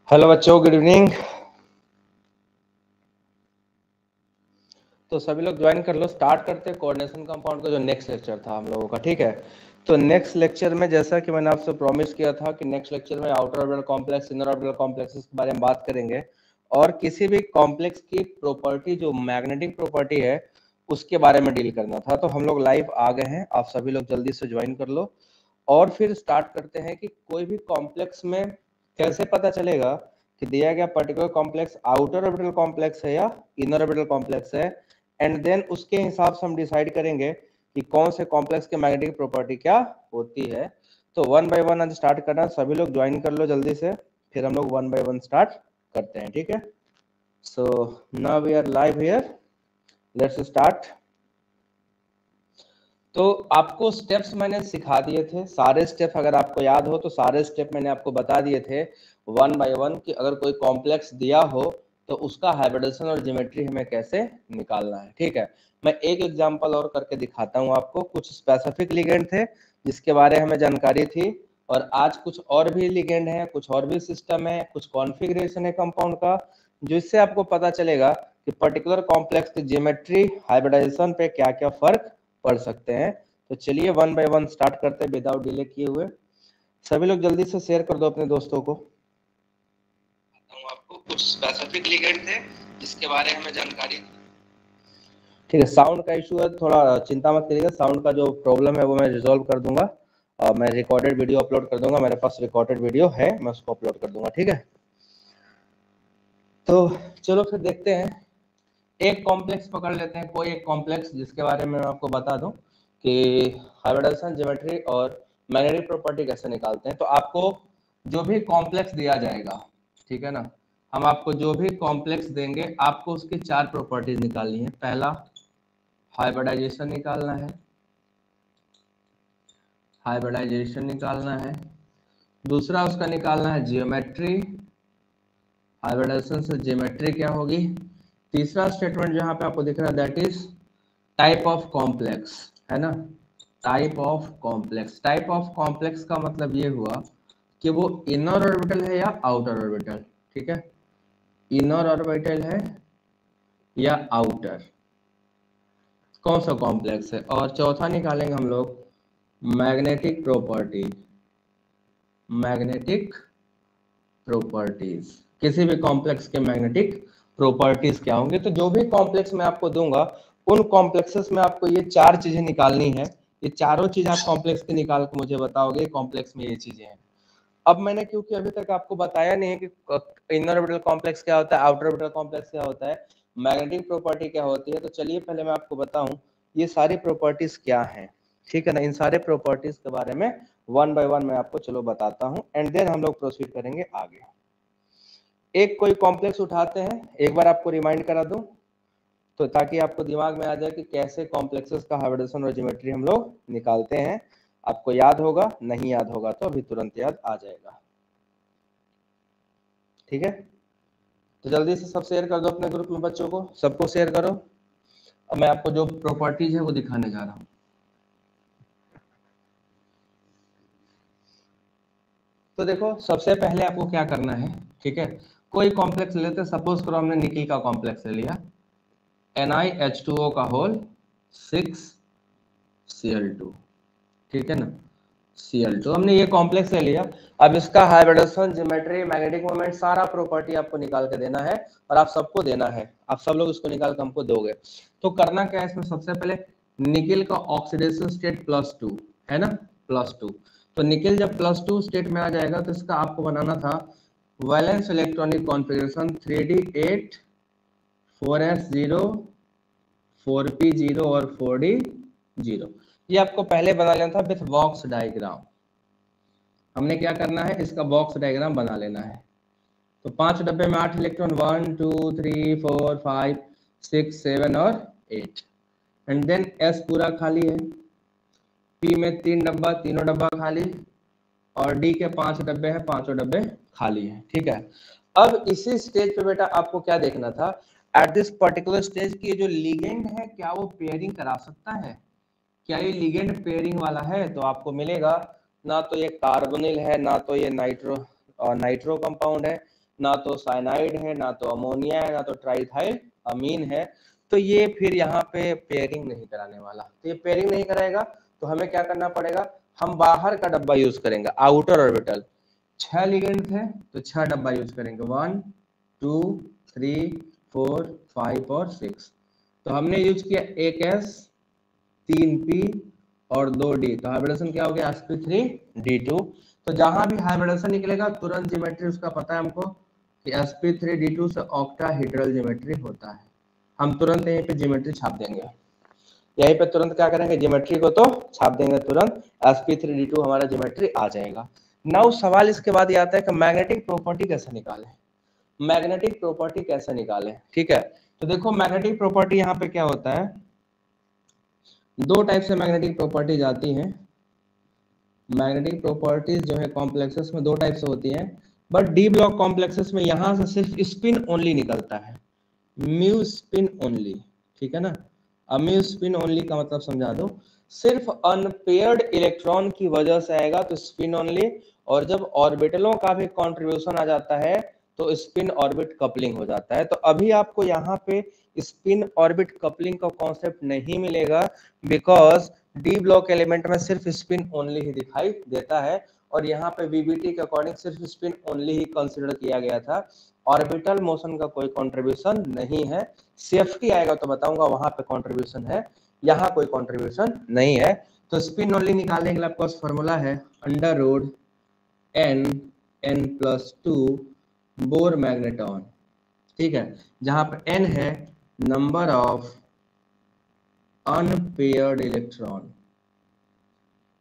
Hello बच्चों, good evening. तो सभी लोग ज्वाइन कर लो। स्टार्ट करते हैं कोऑर्डिनेशन कंपाउंड का जो नेक्स्ट लेक्चर था हम लोगों का। ठीक है, तो नेक्स्ट लेक्चर में जैसा कि मैंने आपसे प्रॉमिस किया था कि नेक्स्ट लेक्चर में outer orbital complex, inner orbital complexes के बारे में बात करेंगे और किसी भी कॉम्प्लेक्स की प्रॉपर्टी जो मैग्नेटिक प्रॉपर्टी है उसके बारे में डील करना था। तो हम लोग लाइव आ गए हैं, आप सभी लोग जल्दी से ज्वाइन कर लो और फिर स्टार्ट करते हैं कि कोई भी कॉम्प्लेक्स में कैसे पता चलेगा कि दिया गया particular complex outer orbital complex है या इनर ऑर्बिटल कॉम्प्लेक्स है, एंड देन उसके हिसाब से हम डिसाइड करेंगे कि कौन से कॉम्प्लेक्स के मैग्नेटिक प्रॉपर्टी क्या होती है। तो वन बाय वन आज स्टार्ट करना, सभी लोग ज्वाइन कर लो जल्दी से, फिर हम लोग वन बाय वन स्टार्ट करते हैं। ठीक है, so now we are live here, let's start. तो आपको स्टेप्स मैंने सिखा दिए थे, सारे स्टेप अगर आपको याद हो तो सारे स्टेप मैंने आपको बता दिए थे वन बाय वन कि अगर कोई कॉम्प्लेक्स दिया हो तो उसका हाइब्रिडेशन और ज्योमेट्री हमें कैसे निकालना है। ठीक है, मैं एक एग्जांपल और करके दिखाता हूं आपको। कुछ स्पेसिफिक लिगेंड थे जिसके बारे में हमें जानकारी थी, और आज कुछ और भी लिगेंड है, कुछ और भी सिस्टम है, कुछ कॉन्फ़िगरेशन है कंपाउंड का, जिससे आपको पता चलेगा कि पर्टिकुलर कॉम्प्लेक्स की ज्योमेट्री हाइब्रिडाइजेशन पे क्या क्या फर्क पढ़ सकते हैं। तो चलिए वन बाय वन स्टार्ट करते हैं विदाउट डिले किए हुए। सभी लोग जल्दी से शेयर कर दो अपने दोस्तों को। आपको कुछ स्पेसिफिक लिगेंड थे जिसके बारे में हमें जानकारी। ठीक है, साउंड का इशू है, थोड़ा चिंता मत करिएगा, साउंड का जो प्रॉब्लम है वो मैं रिजॉल्व कर दूंगा और मैं रिकॉर्डेड वीडियो अपलोड कर दूंगा। मेरे पास रिकॉर्डेड वीडियो है, मैं उसको अपलोड कर दूंगा। ठीक है, तो चलो फिर देखते हैं। एक कॉम्प्लेक्स पकड़ लेते हैं, कोई एक कॉम्प्लेक्स जिसके बारे में मैं आपको बता दूं कि हाइब्रिडाइजेशन ज्योमेट्री और मैग्नेटिक प्रॉपर्टी कैसे निकालते हैं। तो आपको जो भी कॉम्प्लेक्स दिया जाएगा, ठीक है ना, हम आपको जो भी कॉम्प्लेक्स देंगे आपको उसकी चार प्रॉपर्टीज निकालनी है। पहला हाइब्रिडाइजेशन निकालना है, हाइब्रिडाइजेशन निकालना है। दूसरा उसका निकालना है जियोमेट्री, हाइब्रिडाइजेशन से जियोमेट्री क्या होगी। तीसरा स्टेटमेंट जहां पे आपको दिख रहा है that is type of complex, है ना, type of complex. Type of complex का मतलब ये हुआ कि वो इनर ऑर्बिटल है या आउटर ऑर्बिटल। ठीक है, इनर ऑर्बिटल है या आउटर, कौन सा कॉम्प्लेक्स है। और चौथा निकालेंगे हम लोग मैग्नेटिक प्रॉपर्टी, मैग्नेटिक प्रॉपर्टीज, किसी भी कॉम्प्लेक्स के मैग्नेटिक प्रॉपर्टीज क्या होंगे। तो जो भी कॉम्प्लेक्स मैं आपको दूंगा उन कॉम्प्लेक्सेस में आपको ये चार चीजें निकालनी है। ये चारों चीज आप कॉम्प्लेक्स की निकाल के मुझे बताओगे कॉम्प्लेक्स में ये चीजें हैं। अब मैंने क्योंकि अभी तक आपको बताया नहीं है कि इनर ऑर्बिटल कॉम्प्लेक्स क्या होता है, आउटर ऑर्बिटल कॉम्प्लेक्स क्या होता है, मैग्नेटिक प्रॉपर्टी क्या होती है, तो चलिए पहले मैं आपको बताऊं ये सारी प्रॉपर्टीज क्या हैं। ठीक है ना, इन सारे प्रॉपर्टीज के बारे में वन बाय वन मैं आपको चलो बताता हूं, एंड देन हम लोग प्रोसीड करेंगे आगे। एक कोई कॉम्प्लेक्स उठाते हैं, एक बार आपको रिमाइंड करा दूं तो ताकि आपको दिमाग में आ जाए कि कैसे कॉम्प्लेक्सेस का हाइब्रिडेशन और ज्योमेट्री हम लोग निकालते हैं। आपको याद होगा, नहीं याद होगा तो अभी तुरंत याद आ जाएगा। ठीक है, तो जल्दी से सब शेयर कर दो अपने ग्रुप में, बच्चों को सबको शेयर करो। अब मैं आपको जो प्रॉपर्टीज है वो दिखाने जा रहा हूं। तो देखो सबसे पहले आपको क्या करना है, ठीक है, कोई कॉम्प्लेक्स लेते हैं, सपोज करो हमने निकिल का कॉम्प्लेक्स ले लिया, NiH2O का होल 6Cl2, ठीक है ना, Cl2 हमने ये कॉम्प्लेक्स ले लिया। अब इसका हाइब्रिडेशन, ज्योमेट्री, मैग्नेटिक मोमेंट, सारा प्रॉपर्टी आपको निकाल के देना है और आप सबको देना है, आप सब लोग इसको निकाल के हमको दोगे। तो करना क्या है इसमें, सबसे पहले निकिल का ऑक्सीडेशन स्टेट +2 है ना, +2। तो निकिल जब +2 स्टेट में आ जाएगा तो इसका आपको बनाना था valence electronic configuration 3d8 4s0 4p0 और 4d0। ये आपको पहले बना लेना था विथ बॉक्स डायग्राम। हमने क्या करना है, इसका बॉक्स डायग्राम बना लेना है। तो 5 डब्बे में 8 इलेक्ट्रॉन, 1 2 3 4 5 6 7 और 8, एंड देन S पूरा खाली है, P में 3 डब्बा, तीनों डब्बा खाली, और D के 5 डब्बे हैं, पांचों डब्बे खाली हैं। ठीक है, अब इसी स्टेज पे बेटा आपको क्या देखना था, एट दिस पर्टिकुलर स्टेज की जो लिगेंड है क्या वो पेयरिंग करा सकता है, क्या ये लिगेंड पेयरिंग वाला है। तो आपको मिलेगा ना तो ये कार्बोनिल है, ना तो ये नाइट्रो कंपाउंड है, ना तो साइनाइड है, ना तो अमोनिया है, ना तो ट्राइथाइल अमीन है। तो ये फिर यहाँ पे पेयरिंग नहीं कराने वाला। तो ये पेयरिंग नहीं कराएगा तो हमें क्या करना पड़ेगा, हम बाहर का डब्बा यूज करेंगे, आउटर ऑर्बिटल। 6 लिगेंड थे तो 6 डब्बा यूज करेंगे, 1 2 3 4 5 और 6। तो हमने यूज किया एक S 3 P और 2 D। तो हाइब्रिडेशन क्या हो गया, sp3d2। तो जहां भी हाइब्रिडेशन निकलेगा तुरंत ज्योमेट्री उसका पता है हमको कि sp3d2 से ऑक्टाहेड्रल ज्योमेट्री होता है। हम तुरंत यहीं पे ज्योमेट्री छाप देंगे, यहीं पे तुरंत क्या करेंगे, ज्योमेट्री को तो छाप देंगे, तुरंत sp3d2 हमारा ज्योमेट्री आ जाएगा। नाउ सवाल इसके बाद ये आता है कि मैग्नेटिक प्रॉपर्टी कैसे निकालें, मैग्नेटिक प्रॉपर्टी कैसे निकालें। ठीक है, तो देखो मैग्नेटिक प्रॉपर्टी यहाँ पे क्या होता है, दो टाइप से मैग्नेटिक प्रॉपर्टीज आती हैं। मैग्नेटिक प्रॉपर्टीज जो है कॉम्प्लेक्सेस में दो टाइप से होती हैं, बट डी ब्लॉक कॉम्प्लेक्सेस में यहां से सिर्फ स्पिन ओनली निकलता है, म्यू स्पिन ओनली। ठीक है ना, अब म्यू स्पिन ओनली का मतलब समझा दो, सिर्फ अनपेयर्ड इलेक्ट्रॉन की वजह से आएगा तो स्पिन ओनली, और जब ऑर्बिटलों का भी कंट्रीब्यूशन आ जाता है तो स्पिन ऑर्बिट कपलिंग हो जाता है। तो अभी आपको यहाँ पे स्पिन ऑर्बिट कपलिंग का कॉन्सेप्ट नहीं मिलेगा, बिकॉज डी ब्लॉक एलिमेंट में सिर्फ स्पिन ओनली ही दिखाई देता है, और यहाँ पे बीबीटी के अकॉर्डिंग सिर्फ स्पिन ओनली ही कंसिडर किया गया था, ऑर्बिटल मोशन का कोई कंट्रीब्यूशन नहीं है। सेफ्टी आएगा तो बताऊंगा वहां पे कंट्रीब्यूशन है, यहाँ कोई कंट्रीब्यूशन नहीं है। तो स्पिन ओनली निकालने के लिए आपका फॉर्मूला है under root n+2 bore magneton. ठीक है, जहां पर n है number of unpaired electron,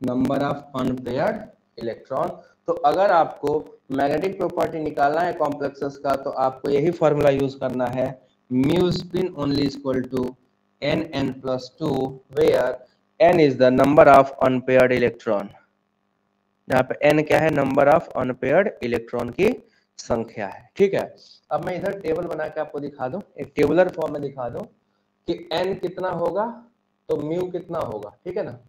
number of unpaired electron. तो अगर आपको मैग्नेटिक प्रॉपर्टी निकालना है कॉम्प्लेक्सेस का तो आपको यही फॉर्मूला यूज करना है, mu spin only equal to n+2 where n is the number of unpaired electron, जहाँ पे n क्या है, नंबर ऑफ अनपेयर्ड इलेक्ट्रॉन की संख्या है। ठीक है, अब मैं इधर टेबल बना के आपको दिखा दूं, एक टेबुलर फॉर्म में दिखा दूं कि n कितना होगा तो म्यू कितना होगा। ठीक है ना,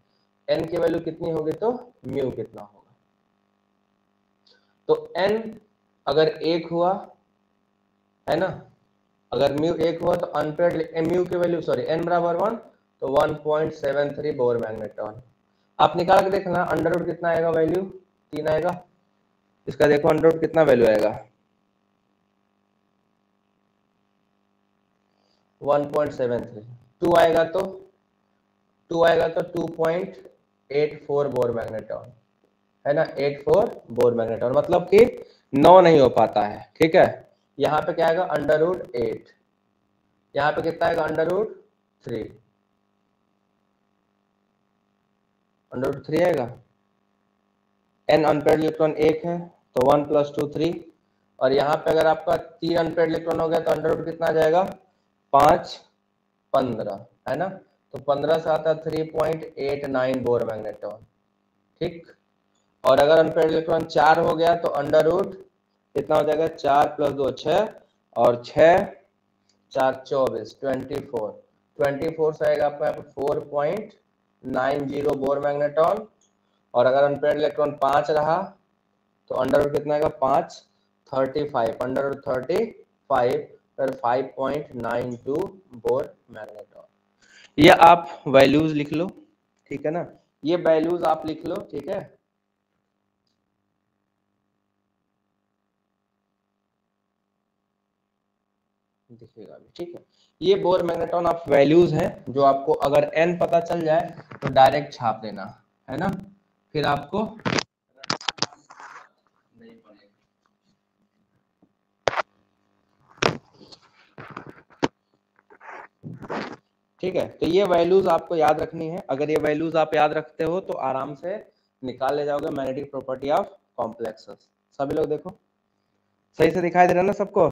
n की वैल्यू कितनी होगी तो म्यू कितना होगा। तो n अगर 1 हुआ है ना, अगर म्यू 1 हुआ तो अनपेयर्ड म्यू की वैल्यू सॉरी n बराबर 1 तो 1.73 बोर मैग्नेटॉन। आप निकाल के देखना अंडर रूट कितना आएगा, वैल्यू 3 आएगा। इसका देखो अंडर रूट कितना वैल्यू आएगा, 1.73। 2 आएगा तो 2.84 बोर मैग्नेटॉन है ना, 84 बोर मैग्नेटॉन, मतलब कि 9 नहीं हो पाता है। ठीक है, यहाँ पे क्या आएगा अंडर रूट 8, यहाँ पे कितना आएगा अंडर रूट 3, अंडर रूट 3 आएगा। n अनपेयर्ड इलेक्ट्रॉन 1 है तो 1 + 2 3, और यहाँ पे अगर आपका 3 अनपेयर्ड इलेक्ट्रॉन हो गया तो अंडर रूट कितना आ जाएगा 5 15 है ना, तो 15 से आता है 3.89 बोर मैग्नेटॉन। ठीक, और अगर अनपेयर्ड इलेक्ट्रॉन 4 हो गया तो अंडर रूट कितना हो जाएगा, 4 + 2 6, और 6 4 24 24 से आएगा आपका 4.90 बोर मैग्नेटॉन। और अगर अनपेयर्ड इलेक्ट्रॉन 5 रहा तो अंडर रूट कितना आएगा 5 35, अंडर रूट 35 फिर 5.92 बोर मैग्नेटॉन। ये आप वैल्यूज लिख लो। ठीक है ना, ये वैल्यूज आप लिख लो। ठीक है, दिखेगा भी। ठीक है, ये बोर मैग्नेटॉन आप वैल्यूज हैं जो आपको अगर n पता चल जाए तो डायरेक्ट छाप देना है ना, फिर आपको नहीं पड़ेगा। ठीक है, तो ये वैल्यूज आपको याद रखनी है। अगर ये वैल्यूज आप याद रखते हो तो आराम से निकाल ले जाओगे मैग्नेटिक प्रॉपर्टी ऑफ कॉम्प्लेक्सेस। सभी लोग देखो सही से दिखाई दे रहा है ना सबको,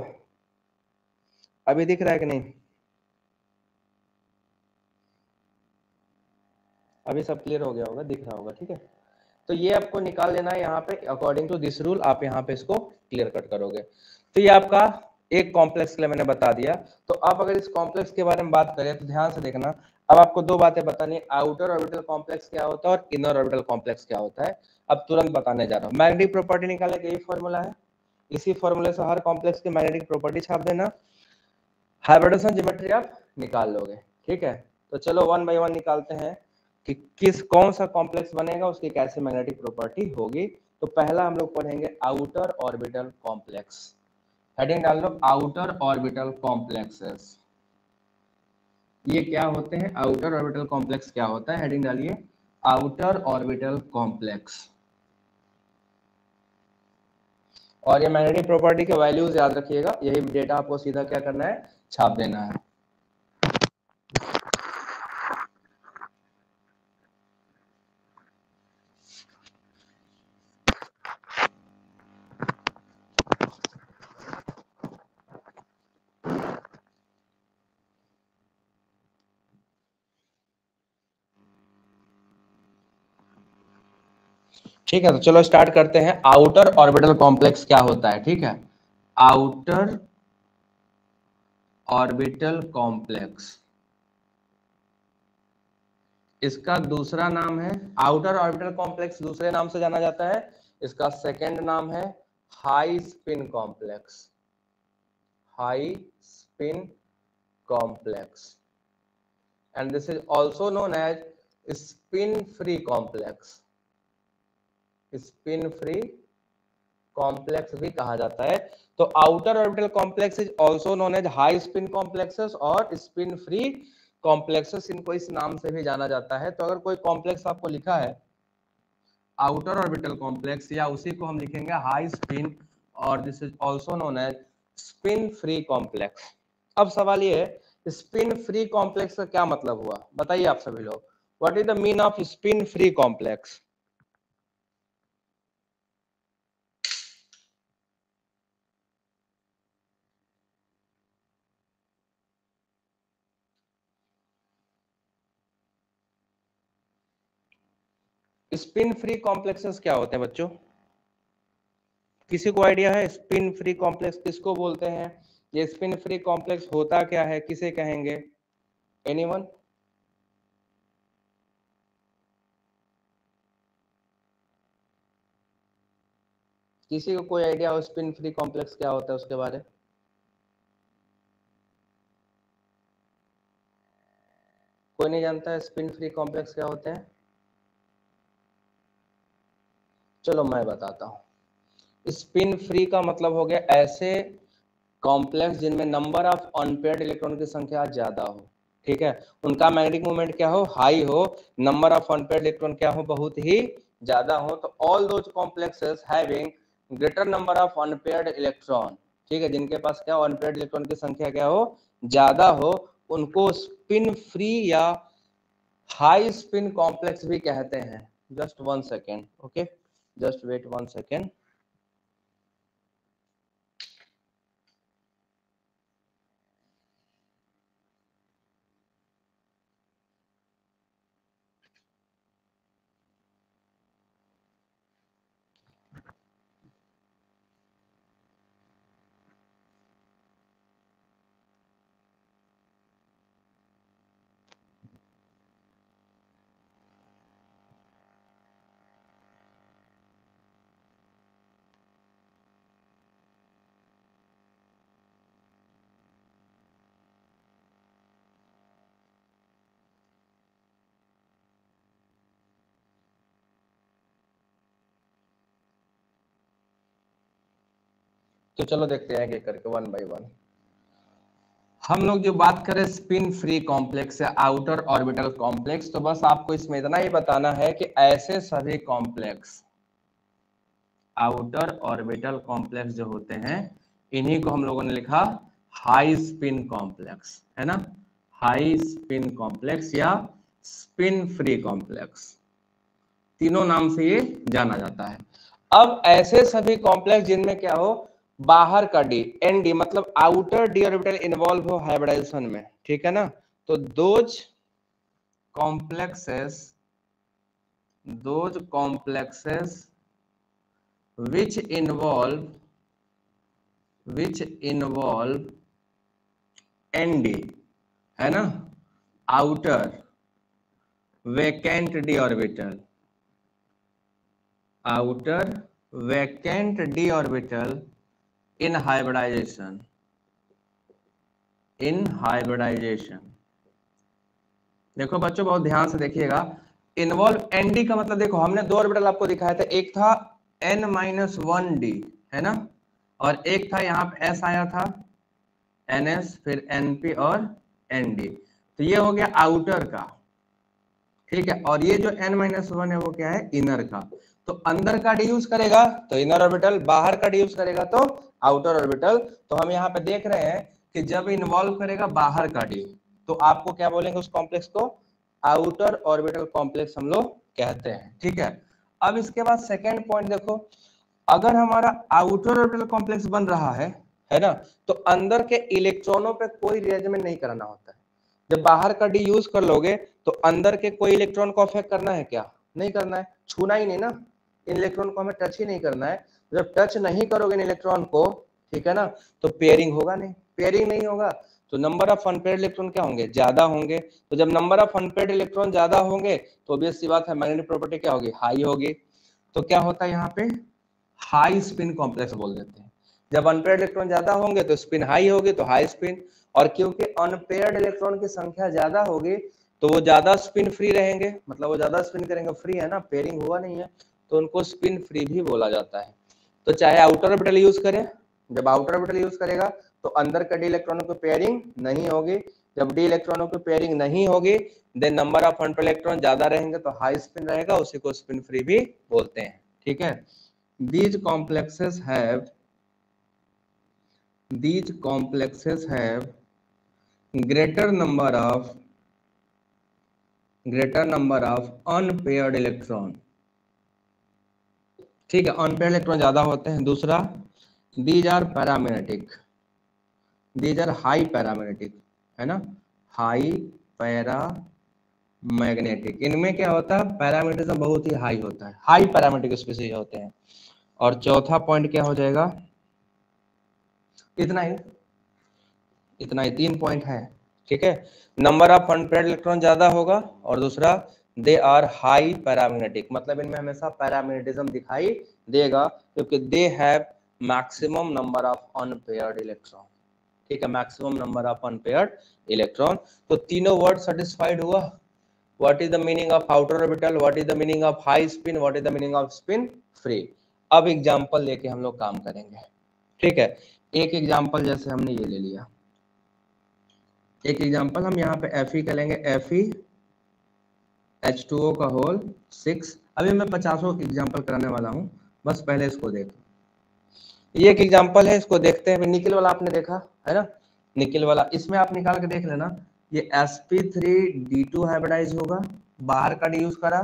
अभी दिख रहा है कि नहीं, अभी सब क्लियर हो गया होगा, दिख रहा होगा। ठीक है, तो ये आपको निकाल लेना है यहाँ पे अकॉर्डिंग टू दिस रूल, आप यहाँ पे इसको क्लियर कट करोगे। तो ये आपका एक कॉम्प्लेक्स के लिए मैंने बता दिया। तो अब अगर इस कॉम्प्लेक्स के बारे में बात करें तो ध्यान से देखना, अब आपको दो बातें बतानी है, आउटर ऑर्बिटल कॉम्प्लेक्स क्या होता है और इनर ऑर्बिटल कॉम्प्लेक्स क्या होता है। अब तुरंत बताने जा रहा हूँ। मैग्नेटिक प्रॉपर्टी निकालने का यही फॉर्मूला है, इसी फॉर्मूले से हर कॉम्प्लेक्स की मैग्नेटिक प्रॉपर्टी छाप देना, हाइब्रिडेशन ज्योमेट्री आप निकाल लोगे। ठीक है, तो चलो वन बाय वन निकालते हैं कि कौन सा कॉम्प्लेक्स बनेगा, उसकी कैसे मैग्नेटिक प्रॉपर्टी होगी। तो पहला हम लोग पढ़ेंगे आउटर ऑर्बिटल कॉम्प्लेक्स। हेडिंग डाल लो आउटर ऑर्बिटल कॉम्प्लेक्सेस। ये क्या होते हैं, आउटर ऑर्बिटल कॉम्प्लेक्स क्या होता है, हेडिंग डालिए आउटर ऑर्बिटल कॉम्प्लेक्स। और ये मैग्नेटिक प्रॉपर्टी के वैल्यूज याद रखिएगा, यही डेटा आपको सीधा क्या करना है, छाप देना है। ठीक है, तो चलो स्टार्ट करते हैं। आउटर ऑर्बिटल कॉम्प्लेक्स क्या होता है, ठीक है, आउटर ऑर्बिटल कॉम्प्लेक्स, इसका दूसरा नाम है आउटर ऑर्बिटल कॉम्प्लेक्स, दूसरे नाम से जाना जाता है, इसका सेकंड नाम है high spin complex, high spin complex, and this is also known as spin free complex, spin free complex भी कहा जाता है। तो outer orbital complex is also known as high spin complexes और स्पिन फ्री कॉम्प्लेक्सेस, इनको इस नाम से भी जाना जाता है। तो अगर कोई कॉम्प्लेक्स आपको लिखा है आउटर ऑर्बिटल कॉम्प्लेक्स, या उसी को हम लिखेंगे हाई स्पिन, और this is also known as spin free complex. अब सवाल ये है स्पिन फ्री कॉम्प्लेक्स का क्या मतलब हुआ, बताइए आप सभी लोग, what is the mean off spin free complex. Spin free complexes क्या होते हैं बच्चों, किसी को आइडिया है स्पिन फ्री कॉम्प्लेक्स किसको बोलते हैं, ये स्पिन फ्री कॉम्प्लेक्स होता क्या है, किसे कहेंगे, एनीवन? किसी को कोई आइडिया हो स्पिन फ्री कॉम्प्लेक्स क्या होता है उसके बारे? कोई नहीं जानता है स्पिन फ्री कॉम्प्लेक्स क्या होते हैं? चलो मैं बताता हूँ। स्पिन फ्री का मतलब हो गया ऐसे कॉम्प्लेक्स जिनमें नंबर ऑफ अनपेयर्ड इलेक्ट्रॉन की संख्या ज्यादा हो, ठीक है, उनका मैग्नेटिक मोमेंट क्या हो, हाई हो, नंबर ऑफ अनपेयर्ड इलेक्ट्रॉन क्या हो, बहुत ही ज्यादा हो। तो all those complexes having greater number of unpaired electron, ठीक है, जिनके पास क्या अनपेयर्ड इलेक्ट्रॉन की संख्या क्या हो, ज्यादा हो, उनको स्पिन फ्री या हाई स्पिन कॉम्प्लेक्स भी कहते हैं। Just one second, okay, just wait one second. तो चलो देखते हैं एक करके वन बाय वन। हम लोग जो बात करें स्पिन फ्री कॉम्प्लेक्स या आउटर ऑर्बिटल कॉम्प्लेक्स, तो बस आपको इसमें इतना ही बताना है कि ऐसे सभी कॉम्प्लेक्स आउटर ऑर्बिटल कॉम्प्लेक्स जो होते हैं, इन्हीं को हम लोगों ने लिखा हाई स्पिन कॉम्प्लेक्स, है ना, हाई स्पिन कॉम्प्लेक्स या स्पिन फ्री कॉम्प्लेक्स, तीनों नाम से ये जाना जाता है। अब ऐसे सभी कॉम्प्लेक्स जिनमें क्या हो, बाहर का डी, एन डी मतलब आउटर डी ऑर्बिटल इन्वॉल्व हो हाइब्रिडाइजेशन में, ठीक है ना, तो those complexes which involve nd, है ना, outer vacant D orbital, outer vacant D orbital in hybridization, in hybridization. देखो बच्चों बहुत ध्यान से देखिएगा, इन्वॉल्व एनडी का मतलब देखो हमने दो ऑर्बिटल आपको दिखाया था, एक था n-1d है ना, और एक था यहाँ पे s आया था ns, फिर np और nd, तो ये हो गया आउटर का, ठीक है। और ये जो n-1 है वो क्या है, इनर का। तो अंदर का डी यूज करेगा तो इनर ऑर्बिटल, बाहर का डी यूज करेगा तो आउटर ऑर्बिटल। तो हम यहाँ पे देख रहे हैं कि जब इन्वॉल्व करेगा बाहर का डी तो आपको क्या बोलेंगे उस कॉम्प्लेक्स को, आउटर ऑर्बिटल कॉम्प्लेक्स हम लोग कहते हैं, ठीक है। अब इसके बाद सेकेंड पॉइंट देखो, अगर हमारा आउटर ऑर्बिटल कॉम्प्लेक्स बन रहा है ना, तो अंदर के इलेक्ट्रॉनों पे कोई रिअरेंजमेंट नहीं कराना होता है। जब बाहर का डी यूज कर लोगे तो अंदर के कोई इलेक्ट्रॉन को अफेक्ट करना है क्या, नहीं करना है, छूना ही नहीं ना, इन इलेक्ट्रॉन को हमें टच ही नहीं करना है। जब टच नहीं करोगे इन इलेक्ट्रॉन को, ठीक है ना, तो पेयरिंग होगा नहीं, पेयरिंग नहीं होगा तो नंबर ऑफ अनपेयर्ड इलेक्ट्रॉन क्या होंगे, ज्यादा होंगे। तो जब नंबर ऑफ अनपेयर्ड इलेक्ट्रॉन ज्यादा होंगे तो ऑब्वियस सी बात है मैग्नेटिक प्रॉपर्टी क्या होगी, हाई होगी। तो क्या होता है यहाँ पे, हाई स्पिन कॉम्प्लेक्स बोल देते हैं। जब अनपेयर्ड इलेक्ट्रॉन ज्यादा होंगे तो स्पिन हाई होगी, तो हाई स्पिन। और क्योंकि अनपेयर्ड इलेक्ट्रॉन की संख्या ज्यादा होगी तो वो ज्यादा स्पिन फ्री रहेंगे, मतलब वो ज्यादा स्पिन करेंगे, फ्री है ना, पेयरिंग हुआ नहीं है, तो उनको स्पिन फ्री भी बोला जाता है। तो चाहे आउटर ऑर्बिटल यूज करें, जब आउटर ऑर्बिटल यूज करेगा तो अंदर का डी इलेक्ट्रॉनों की पेयरिंग नहीं होगी। जब डी इलेक्ट्रॉनों की पेयरिंग नहीं होगी then number of unpaired electron ज्यादा रहेंगे तो हाई स्पिन रहेगा, उसी को स्पिन फ्री भी बोलते हैं, ठीक है। These complexes have greater number of unpaired electron, ठीक है, अनपेयर्ड इलेक्ट्रॉन ज्यादा होते हैं। दूसरा, these are paramagnetic, these are high paramagnetic, है ना, हाई पैरामैग्नेटिक। इनमें क्या होता है, पैरामीटरिज्म बहुत ही हाई होता है, हाई पैरामैग्नेटिक स्पीशीज होते हैं। और चौथा पॉइंट क्या हो जाएगा, इतना ही, 3 पॉइंट है, ठीक है। नंबर ऑफ अनपेयर्ड इलेक्ट्रॉन ज्यादा होगा, और दूसरा दे आर हाई पैरामैग्नेटिक, मतलब इनमें हमेशा पैरामैग्नेटिज्म दिखाई देगा क्योंकि they have maximum number of unpaired electron, ठीक है, maximum number of unpaired electron. तो तीनों वर्ड सेटिस्फाइड हुआ, what is the meaning of outer orbital, what is the meaning of high spin, what is the meaning off spin free. अब example लेके हम लोग काम करेंगे, ठीक है। एक एग्जाम्पल जैसे हमने ये ले लिया, एक एग्जाम्पल हम यहाँ पे Fe का लेंगे, FeH2O का होल 6। अभी मैं 50 एग्जाम्पल कराने वाला हूँ, बस पहले इसको देखो। ये एक एग्जाम्पल है, इसको देखते हैं। निकल वाला आपने देखा है ना, निकल वाला, इसमें आप निकाल के देख लेना, ये sp3d2 हाइब्रिडाइज होगा, बाहर का डी यूज करा,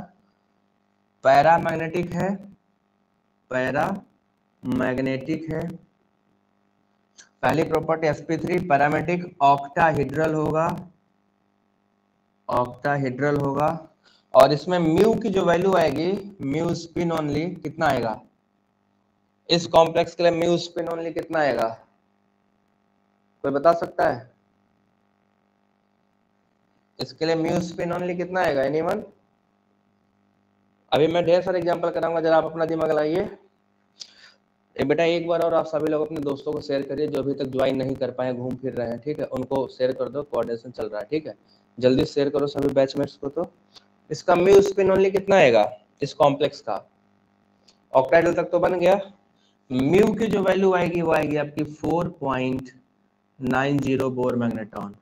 पैरामैग्नेटिक है, पैरामैग्नेटिक है। पहली प्रॉपर्टी sp3 पैरामैग्नेटिक, ऑक्टाहेड्रल होगा, ऑक्टाहेड्रल होगा। और इसमें म्यू की जो वैल्यू आएगी, म्यू स्पिन ओनली कितना आएगा, इस कॉम्प्लेक्स के लिए म्यू स्पिन ओनली कितना आएगा, कोई बता सकता है? इसके लिए म्यू स्पिन ओनली कितना आएगा, एनीवन? अभी मैं ढेर सारे एग्जांपल कराऊंगा, जरा आप अपना दिमाग लगाइए। बेटा एक बार और आप सभी लोग अपने दोस्तों को शेयर करिए जो अभी तक ज्वाइन नहीं कर पाए, घूम फिर रहे हैं, ठीक है, उनको शेयर कर दो, कोऑर्डिनेशन चल रहा है, ठीक है, जल्दी शेयर करो सभी बैचमेट्स को। तो इसका म्यू स्पिन ओनली कितना आएगा इस कॉम्प्लेक्स का, ऑक्टाहेड्रल तक तो बन गया। म्यू की जो वैल्यू आएगी वो आएगी आपकी 4.90 बोर मैग्नेटॉन,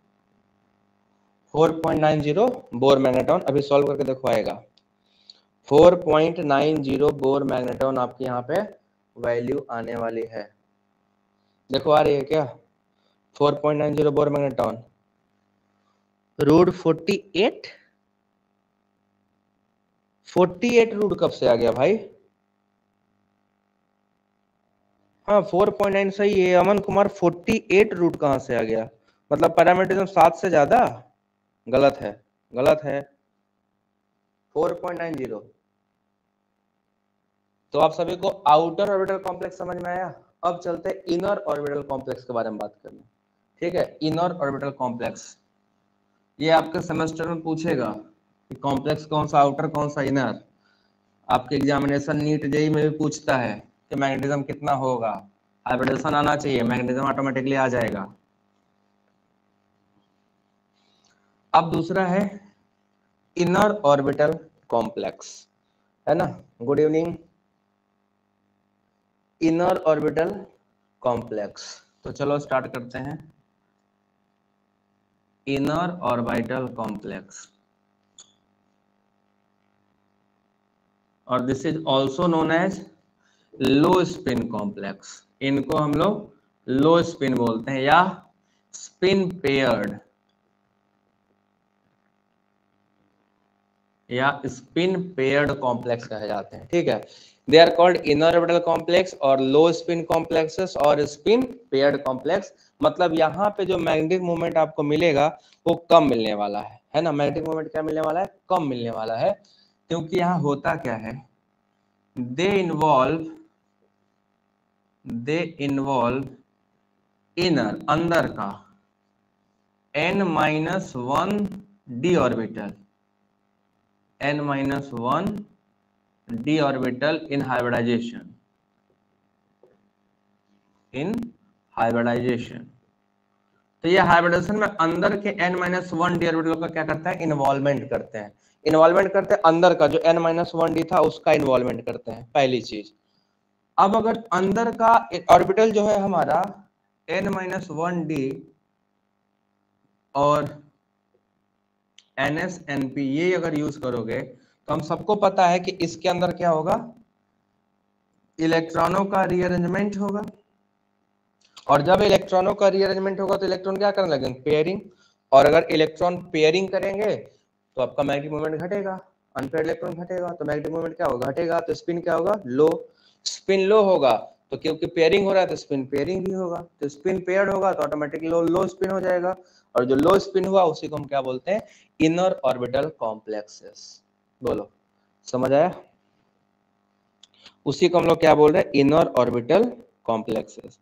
4.90 बोर मैग्नेटॉन। अभी सॉल्व करके देखो आएगा 4.90 बोर मैग्नेटॉन आपकी यहाँ पे वैल्यू आने वाली है। देखो आ रही है क्या, 4.90 बोर मैग्नेटॉन, रूट 48 रूट कब से आ गया भाई? हाँ 4.9 सही है अमन कुमार, 48 रूट कहां से आ गया, मतलब पैरामीटरिज्म 7 से ज्यादा, गलत है, गलत है, 4.90। तो आप सभी को आउटर ऑर्बिटल कॉम्प्लेक्स समझ में आया। अब चलते हैं इनर ऑर्बिटल कॉम्प्लेक्स के बारे में बात करने, ठीक है। इनर ऑर्बिटल कॉम्प्लेक्स, ये आपके सेमेस्टर में पूछेगा कि कॉम्प्लेक्स कौन सा आउटर कौन सा इनर। आपके एग्जामिनेशन नीट जेई में भी पूछता है कि मैग्नेटिज्म कितना होगा, हाइब्रिडेशन आना चाहिए, मैग्नेटिज्म ऑटोमेटिकली आ जाएगा। अब दूसरा है इनर ऑर्बिटल कॉम्प्लेक्स, है ना। Good evening. Inner orbital complex, तो चलो स्टार्ट करते हैं। इनर ऑर्बिटल कॉम्प्लेक्स, और this is also known as low spin complex. इनको हम लोग लो स्पिन बोलते हैं या स्पिन पेयर्ड या स्पिन पेयर्ड कॉम्प्लेक्स कहे जाते हैं, ठीक है। They are called inner orbital complex और लो स्पिन कॉम्प्लेक्सेस और स्पिन पेयर्ड कॉम्प्लेक्स। मतलब यहाँ पे जो मैग्नेटिक मोमेंट आपको मिलेगा वो कम मिलने वाला है ना। मैग्नेटिक मोमेंट क्या मिलने वाला है? कम मिलने वाला है, क्योंकि यहाँ होता क्या है, दे इन्वॉल्व इनर अंदर का n-1 d orbital, n-1 d orbital in hybridization, तो ये हाइब्रिडेशन में अंदर के n-1 d ऑर्बिटल का क्या करता है? इन्वॉल्वमेंट करते हैं। इन्वॉल्वमेंट करते हैं अंदर का जो n-1 d था उसका इन्वॉल्वमेंट करते हैं, पहली चीज। अब अगर अंदर का ऑर्बिटल जो है हमारा n-1 d और NS-NP ये अगर यूज करोगे तो हम सबको पता है कि इसके अंदर क्या होगा? इलेक्ट्रॉनों का रीअरेंजमेंट होगा, और जब इलेक्ट्रॉनों का रीअरेंजमेंट होगा तो इलेक्ट्रॉन क्या करने लगेंगे? पेयरिंग। और अगर इलेक्ट्रॉन पेयरिंग करेंगे तो आपका मैग्नेटिक मोमेंट घटेगा, अनपेयर्ड इलेक्ट्रॉन घटेगा, तो मैग्नेटिक मोमेंट क्या होगा? घटेगा। तो स्पिन क्या होगा? लो। स्पिन लो होगा तो क्योंकि पेयरिंग हो रहा है तो स्पिन पेयरिंग भी होगा, तो स्पिन पेयर्ड होगा तो ऑटोमेटिकली लो स्पिन हो जाएगा, और जो लो स्पिन हुआ उसी को हम क्या बोलते हैं? Inner orbital complexes. बोलो, समझ आया? उसी को हम लोग क्या बोल रहे हैं? Inner orbital complexes.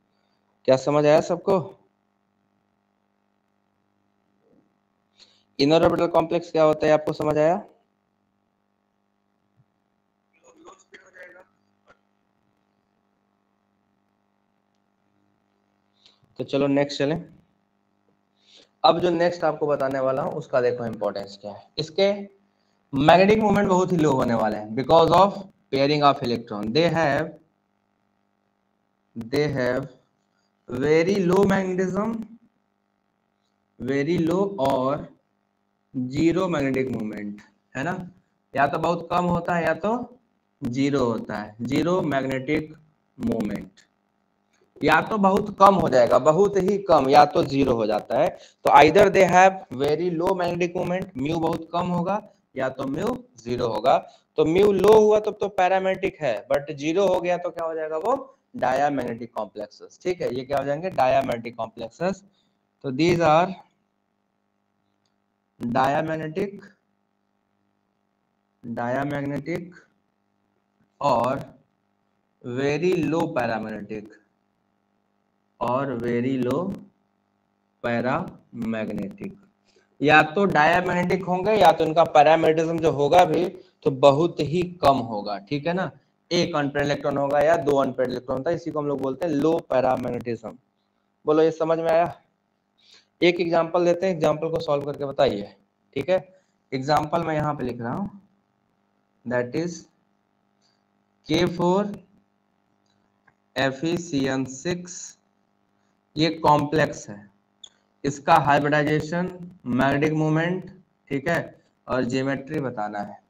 क्या समझ आया सबको? इनर ऑर्बिटल कॉम्प्लेक्स क्या होता है, आपको समझ आया? तो चलो नेक्स्ट चलें। अब जो नेक्स्ट आपको बताने वाला हूं उसका देखो इंपॉर्टेंस क्या है। इसके मैग्नेटिक मोमेंट बहुत ही लो होने वाले हैं because of pairing of electron. They have very low magnetism, very low और जीरो मैग्नेटिक मोमेंट, है ना। या तो बहुत कम होता है या तो जीरो होता है, जीरो मैग्नेटिक मोमेंट। या तो बहुत कम हो जाएगा, बहुत ही कम, या तो जीरो हो जाता है। तो either they have very low magnetic moment, mu बहुत कम होगा, या तो म्यू जीरो होगा। तो म्यू लो हुआ तो पैरामैग्नेटिक है, बट जीरो हो गया तो क्या हो जाएगा? वो डायामैग्नेटिक कॉम्प्लेक्सेस, ठीक है। ये क्या हो जाएंगे? Diamagnetic complexes. तो दीज आर डायामैग्नेटिक और वेरी लो पैरामैग्नेटिक और वेरी लो पैरामैग्नेटिक। या तो डायामैग्नेटिक होंगे या तो इनका पैरामैग्नेटिज्म जो होगा भी तो बहुत ही कम होगा, ठीक है ना। एक अनपेयर्ड इलेक्ट्रॉन होगा या दो अनपेयर्ड इलेक्ट्रॉन होता है, इसी को हम लोग बोलते हैं लो पैरामैग्नेटिज्म। बोलो, ये समझ में आया? एक एग्जांपल देते हैं, एग्जांपल को सॉल्व करके बताइए, ठीक है। एग्जांपल मैं यहाँ पे लिख रहा हूँ, दैट इज K4 Fe6। ये कॉम्प्लेक्स है, इसका हाइब्रिडाइजेशन, मैग्नेटिक मोमेंट, ठीक है, और ज्योमेट्री बताना है।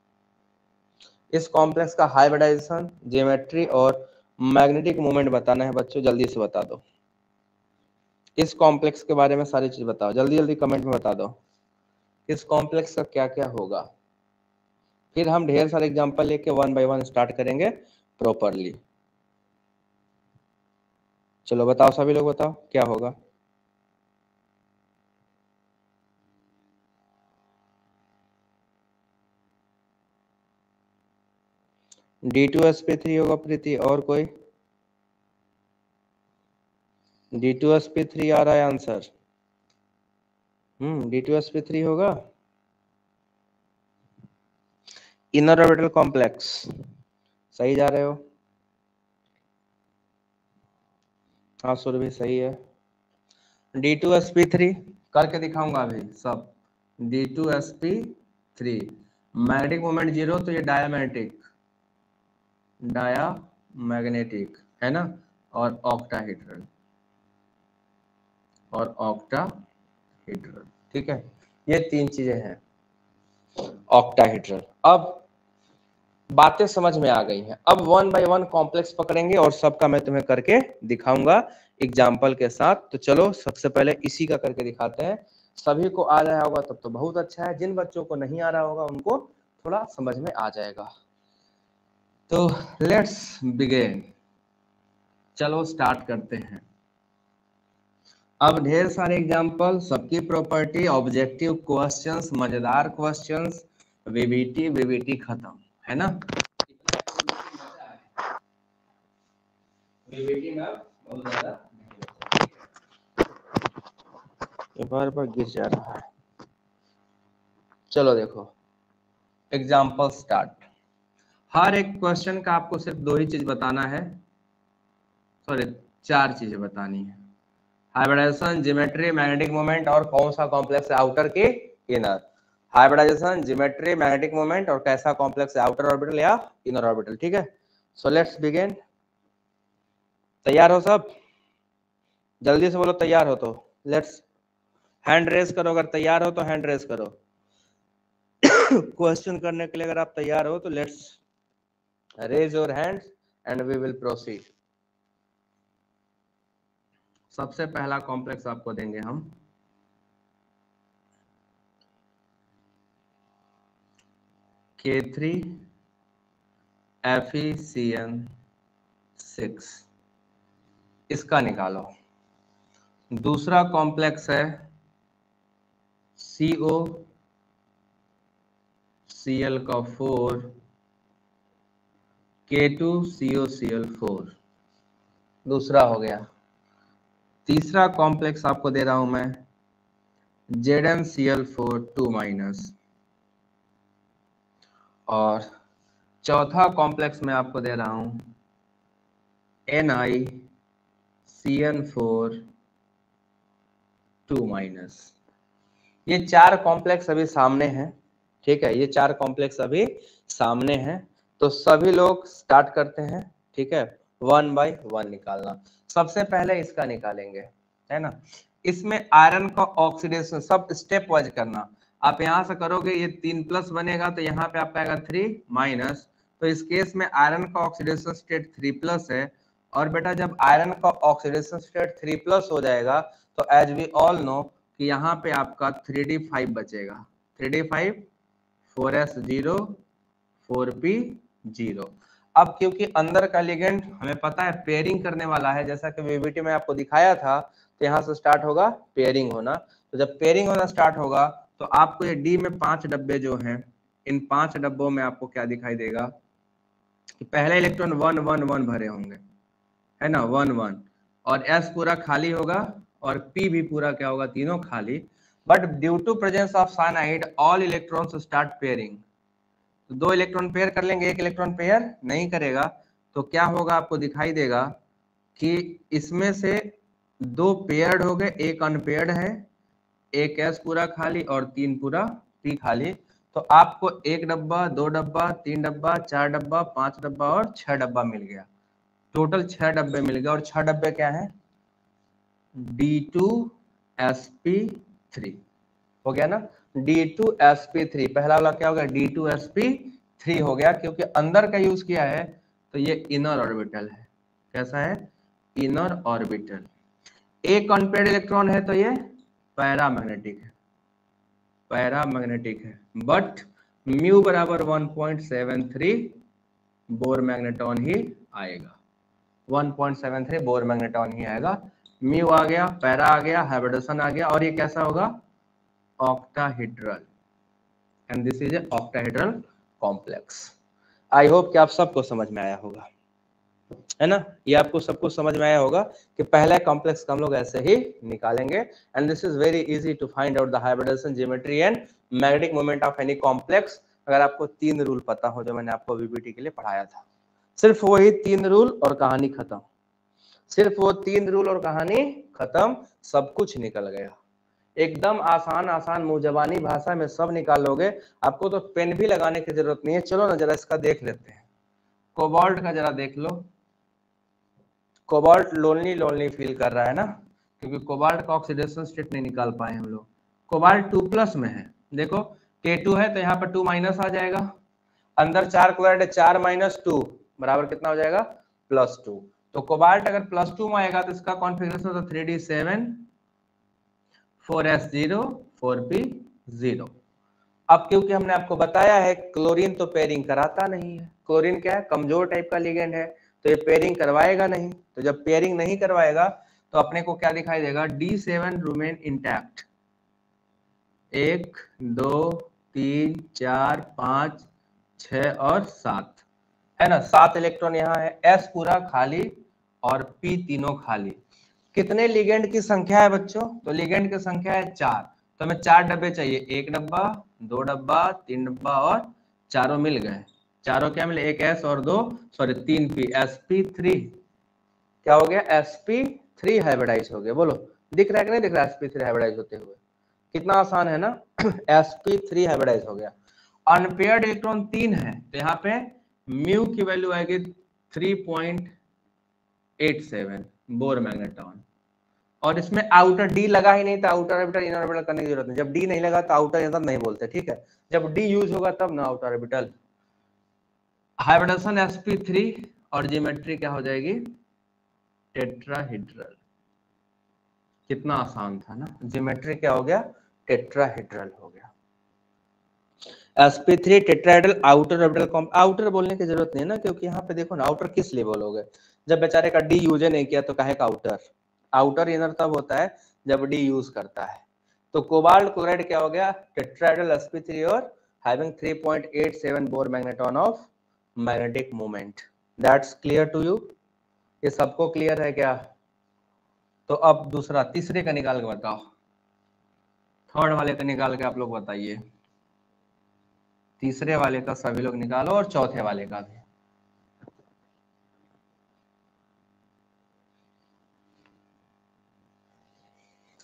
इस कॉम्प्लेक्स का हाइब्रिडाइजेशन, ज्योमेट्री और मैग्नेटिक मोमेंट बताना है बच्चों, जल्दी से बता दो। इस कॉम्प्लेक्स के बारे में सारी चीज बताओ, जल्दी जल्दी कमेंट में बता दो इस कॉम्प्लेक्स का क्या क्या होगा। फिर हम ढेर सारे एग्जांपल लेके 1 बाय 1 स्टार्ट करेंगे प्रॉपरली। चलो बताओ, सभी लोग बताओ क्या होगा। D2sp3 होगा प्रीति, और कोई? D2sp3 आ रहा है आंसर? D2sp3 होगा। इनर ऑर्बिटल कॉम्प्लेक्स, सही जा रहे हो। हाँ सुरभि सही है। D2sp3 करके दिखाऊंगा अभी सब। D2sp3 मैग्नेटिक मोमेंट जीरो, तो ये डायामैग्नेटिक है ना, और ऑक्टाहेड्रल ठीक है, ये तीन चीजें हैं ऑक्टाहेड्रल। अब बातें समझ में आ गई हैं। अब वन बाय वन कॉम्प्लेक्स पकड़ेंगे और सबका मैं तुम्हें करके दिखाऊंगा एग्जाम्पल के साथ। तो चलो सबसे पहले इसी का करके दिखाते हैं। सभी को आ रहा होगा तब तो बहुत अच्छा है, जिन बच्चों को नहीं आ रहा होगा उनको थोड़ा समझ में आ जाएगा। तो लेट्स बिगिन, चलो स्टार्ट करते हैं। अब ढेर सारे एग्जाम्पल, सबकी प्रॉपर्टी, ऑब्जेक्टिव क्वेश्चंस, मजेदार क्वेश्चंस, वीबीटी खत्म है ना। वीबीटी में बहुत ज्यादा बार गिर जा रहा है। चलो देखो एग्जाम्पल स्टार्ट। हर एक क्वेश्चन का आपको सिर्फ दो ही चीज बताना है, सॉरी चार चीजें बतानी है। हाइब्रिडाइजेशन, ज्योमेट्री, मैग्नेटिक मोमेंट और कौन सा कॉम्प्लेक्स है आउटर के inner. Hybridization, geometry, magnetic moment और कैसा कॉम्प्लेक्स है आउटर ऑर्बिटल या इनर ऑर्बिटल। ठीक है, सो लेट्स बिगिन। तैयार हो सब? जल्दी से बोलो तैयार हो तो। लेट्स हैंड रेस करो, अगर तैयार हो तो हैंड रेस करो। क्वेश्चन करने के लिए अगर आप तैयार हो तो let's raise your hands and we will proceed. सबसे पहला कॉम्प्लेक्स आपको देंगे हम K3FeCN6, इसका निकालो। दूसरा कॉम्प्लेक्स है COCl4 K2COCl4, दूसरा हो गया। तीसरा कॉम्प्लेक्स आपको दे रहा हूं मैं ZnCl4 2-, और चौथा कॉम्प्लेक्स मैं आपको दे रहा हूं NiCN4 2-। ये चार कॉम्प्लेक्स अभी सामने हैं, ठीक है, ये चार कॉम्प्लेक्स अभी सामने हैं। तो सभी लोग स्टार्ट करते हैं, ठीक है, वन बाय वन निकालना। सबसे पहले इसका निकालेंगे, है ना। इसमें आयरन का ऑक्सीडेशन सब स्टेप वाइज करना। आप यहां से करोगे ये 3+ बनेगा, तो यहाँ पे आपका आएगा 3-। तो इस केस में आयरन का ऑक्सीडेशन स्टेट 3+ है। और बेटा जब आयरन का ऑक्सीडेशन स्टेट 3+ हो जाएगा तो एज वी ऑल नो कि यहाँ पे आपका 3d5 बचेगा। 3d5 4s0 4p0। अब क्योंकि अंदर का लिगेंड हमें पता है पेयरिंग करने वाला है, जैसा कि वीबीटी में आपको दिखाया था, तो यहाँ से स्टार्ट होगा पेयरिंग होना। तो जब पेयरिंग होना स्टार्ट होगा तो आपको ये डी में 5 डब्बे जो हैं, इन 5 डब्बों में आपको क्या दिखाई देगा कि पहले इलेक्ट्रॉन 1-1-1 भरे होंगे, है ना, 1-1, और s पूरा खाली होगा और p भी पूरा क्या होगा, तीनों खाली। But due to presence of cyanide all electrons start pairing. तो 2 इलेक्ट्रॉन पेयर कर लेंगे, 1 इलेक्ट्रॉन पेयर नहीं करेगा। तो क्या होगा, आपको दिखाई देगा कि इसमें से 2 पेयर्ड हो गए, 1 अनपेयर्ड है, 1 s पूरा खाली और 3 पूरा p खाली। तो आपको 1 डब्बा, 2 डब्बा, 3 डब्बा, 4 डब्बा, 5 डब्बा और 6 डब्बा मिल गया। टोटल 6 डब्बे मिल गए। और 6 डब्बे क्या है, D2sp3 हो गया ना। D2sp3 पहला वाला क्या हो गया, D2sp3 हो गया, क्योंकि अंदर का यूज किया है तो ये इनर ऑर्बिटल है। कैसा है, इनर ऑर्बिटल। एक अनपेयर्ड इलेक्ट्रॉन है तो ये पैरामैग्नेटिक है, पैरामैग्नेटिक है। बट म्यू बराबर 1.73 बोर मैग्नेटॉन ही आएगा, 1.73 बोर मैग्नेटॉन ही आएगा। म्यू आ गया, पैरा आ गया, हाइब्रिडेशन आ गया, और ये कैसा होगा, octahedral, and this is a octahedral complex. I hope कि आप सबको समझ में आया होगा, है ना। ये आपको सबको समझ में आया होगा कि पहला कॉम्प्लेक्स हम लोग ऐसे ही निकालेंगे। And this is very easy to find out the hybridization, geometry and magnetic moment of any complex. अगर आपको 3 रूल पता हो जो मैंने आपको वीबीटी के लिए पढ़ाया था, सिर्फ वही 3 रूल और कहानी खत्म। सिर्फ वो 3 रूल और कहानी खत्म, सब कुछ निकल गया। एकदम आसान आसान मुंहजबानी भाषा में सब निकालोगे, आपको तो पेन भी लगाने की जरूरत नहीं है। चलो ना जरा इसका देख लेते हैं, कोबाल्ट का जरा देख लो। कोबाल्ट लोनली लोनली फील कर रहा है ना, क्योंकि कोबाल्ट का ऑक्सीडेशन स्टेट नहीं निकाल पाए हम लोग। कोबाल्ट 2+ में है, देखो K2 है तो यहाँ पर 2 माइनस आ जाएगा, अंदर 4 क्लोराइड है, 4 - 2 बराबर कितना हो जाएगा +2। तो कोबाल्ट अगर +2 में आएगा तो इसका कॉन्फ़िगरेशन होता है 3D7 4s0 4p0। अब क्योंकि हमने आपको बताया है क्लोरीन तो पेयरिंग कराता नहीं है, क्लोरीन क्या है कमजोर टाइप का लिगेंड है, तो ये पेयरिंग करवाएगा नहीं। तो जब पेयरिंग नहीं करवाएगा तो अपने को क्या दिखाई देगा, D7 रिमेन इंटैक्ट, 1 2 3 4 5 6 और 7 है ना, 7 इलेक्ट्रॉन यहाँ है, S पूरा खाली और P तीनों खाली। कितने लिगेंड की संख्या है बच्चों, तो लिगेंड की संख्या है 4, तो हमें 4 डब्बे चाहिए, 1 डब्बा 2 डब्बा 3 डब्बा और चारों मिल गए। चारों क्या मिले, 1 S और 3 P, sp3 क्या हो गया, sp3 हाइब्रिडाइज हो गया। बोलो दिख रहा है कि नहीं दिख रहा है sp3 हाइब्रिडाइज होते हुए, कितना आसान है ना sp3 हाइब्रिडाइज हो गया। अनपेयर्ड इलेक्ट्रॉन 3 है तो यहाँ पे म्यू की वैल्यू आएगी 3.87 बोर मैग्नेट्रॉन, और इसमें आउटर डी लगा ही नहीं था, आउटर ऑर्बिटल इनर ऑर्बिटल करने की जरूरत नहीं, जब डी नहीं लगा तो आउटर इनर नहीं बोलते, ठीक है, जब डी यूज होगा तब ना आउटर ऑर्बिटल। हाइब्रिडेशन sp3 और ज्योमेट्री क्या हो जाएगी टेट्राहेड्रल, कितना आसान था ना, ज्योमेट्री क्या हो गया टेट्राहेड्रल हो गया। sp3 tetrahedral outer orbital, outer बोलने की जरूरत नहीं है ना, क्योंकि यहाँ पे देखो ना आउटर किस लिए बोलोगे, जब बेचारे का डी यूज नहीं किया तो काहे का आउटर, आउटर इनर तब होता है जब डी यूज करता है। तो कोबाल्ट क्लोराइड क्या हो गया टेट्राहेड्रल sp3 और having 3.87 Bohr magnetron of magnetic moment. That's clear to you, ये सबको क्लियर है क्या। तो अब दूसरा तीसरे का निकाल के बताओ, थर्ड वाले का निकाल के आप लोग बताइए, तीसरे वाले का सभी लोग निकालो और चौथे वाले का भी।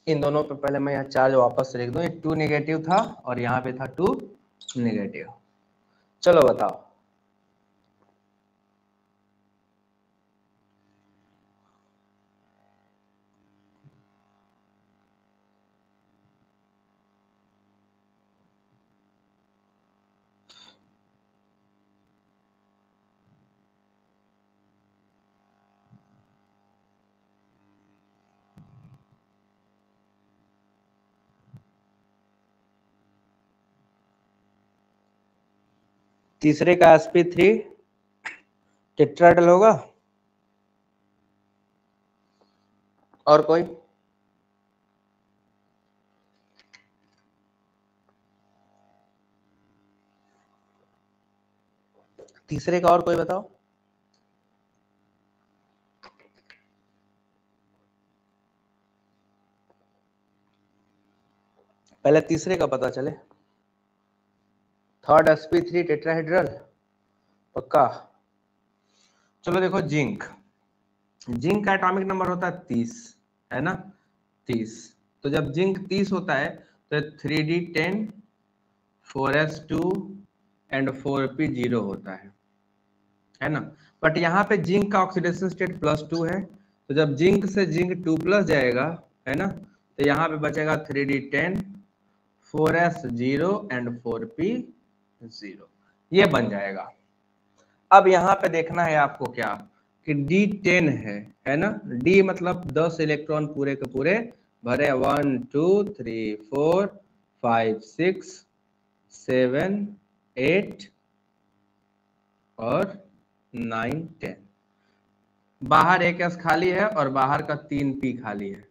इन दोनों पे पहले मैं यहाँ चार्ज वापस लिख दूं, 2 नेगेटिव था और यहाँ पे था 2 नेगेटिव। चलो बताओ, तीसरे का sp3 टेट्राहेड्रल होगा, और कोई, तीसरे का और कोई बताओ। पहले तीसरे का पता चले, थर्ड sp3 टेट्राहेड्रल पक्का। चलो देखो जिंक, जिंक का एटॉमिक नंबर होता है 30 है ना, 30, तो जब जिंक 30 होता है तो 3d10 4s2 एंड 4p0 होता है ना। बट यहाँ पे जिंक का ऑक्सीडेशन स्टेट +2 है, तो जब जिंक से जिंक 2+ जाएगा है ना, तो यहाँ पे बचेगा 3d10 4s0 एंड 4p0, ये बन जाएगा। अब यहाँ पे देखना है आपको क्या कि D10 है ना, D मतलब 10 इलेक्ट्रॉन पूरे के पूरे भरे, 1 2 3 4 5 6 7 8 और 9 10, बाहर एक S खाली है और बाहर का 3 P खाली है,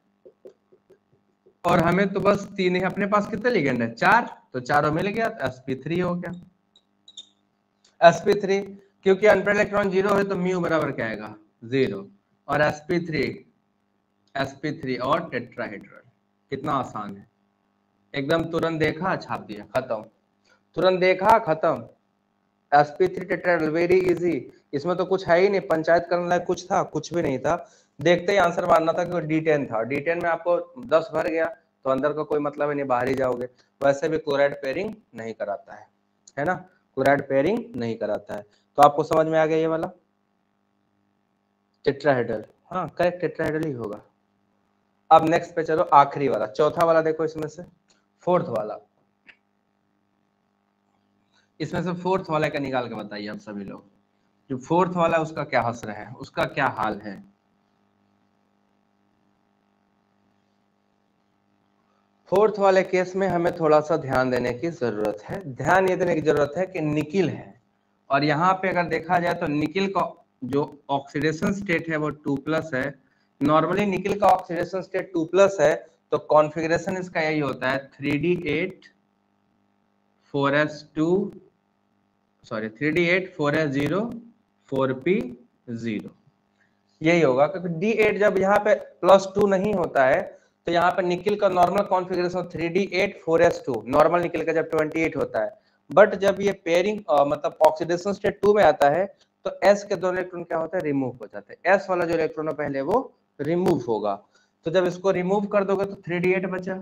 और हमें तो बस 3 ही, अपने पास कितने लिगेंड है 4, तो चारों मिल गया तो sp3 हो गया। sp3 क्योंकि अनपेयर्ड इलेक्ट्रॉन 0 है तो म्यू बराबर क्या आएगा 0, और sp3 और टेट्राहेड्रल, कितना आसान है, एकदम तुरंत देखा छाप दिया खत्म, तुरंत देखा खत्म। sp3 tetrahedral, very easy. इसमें तो कुछ है ही नहीं, पंचायत करने लायक कुछ था? कुछ भी नहीं था। देखते ही आंसर मानना था कि D10 था। D10 में आपको 10 भर गया तो अंदर का कोई मतलब ही नहीं, बाहर ही जाओगे। वैसे भी क्लोराइड पेयरिंग नहीं कराता है ना, क्लोराइड पेयरिंग नहीं कराता है। तो आपको समझ में आ गया ये वाला टेट्राहेड्रल, हाँ करेक्ट टेट्राहेड्रल ही होगा। अब नेक्स्ट पे चलो, आखिरी वाला, चौथा वाला देखो इसमें से, फोर्थ वाला। इसमें से फोर्थ वाला का निकाल के बताइए आप सभी लोग। जो फोर्थ वाला उसका क्या हश्र है, उसका क्या हाल है? फोर्थ वाले केस में हमें थोड़ा सा ध्यान देने की जरूरत है। ध्यान ये देने की जरूरत है कि निकिल है, और यहाँ पे अगर देखा जाए तो निकिल का जो ऑक्सीडेशन स्टेट है वो 2+ है। नॉर्मली निकिल का ऑक्सीडेशन स्टेट 2+ है, तो कॉन्फ़िगरेशन इसका यही होता है 3D8 4s2, sorry 3D8 4s0 4p0, यही होगा। क्योंकि D8 जब यहाँ पे +2 नहीं होता है तो यहाँ पे निकिल का normal configuration 3D8 4s2, normal nickel का जब 28 होता है। बट जब ये पेयरिंग मतलब ऑक्सीडेशन स्टेट 2 में आता है तो S के 2 इलेक्ट्रॉन क्या होता है, रिमूव हो जाते हैं। S वाला जो इलेक्ट्रॉन है पहले वो रिमूव होगा, तो जब इसको रिमूव कर दोगे तो 3D8 बचा,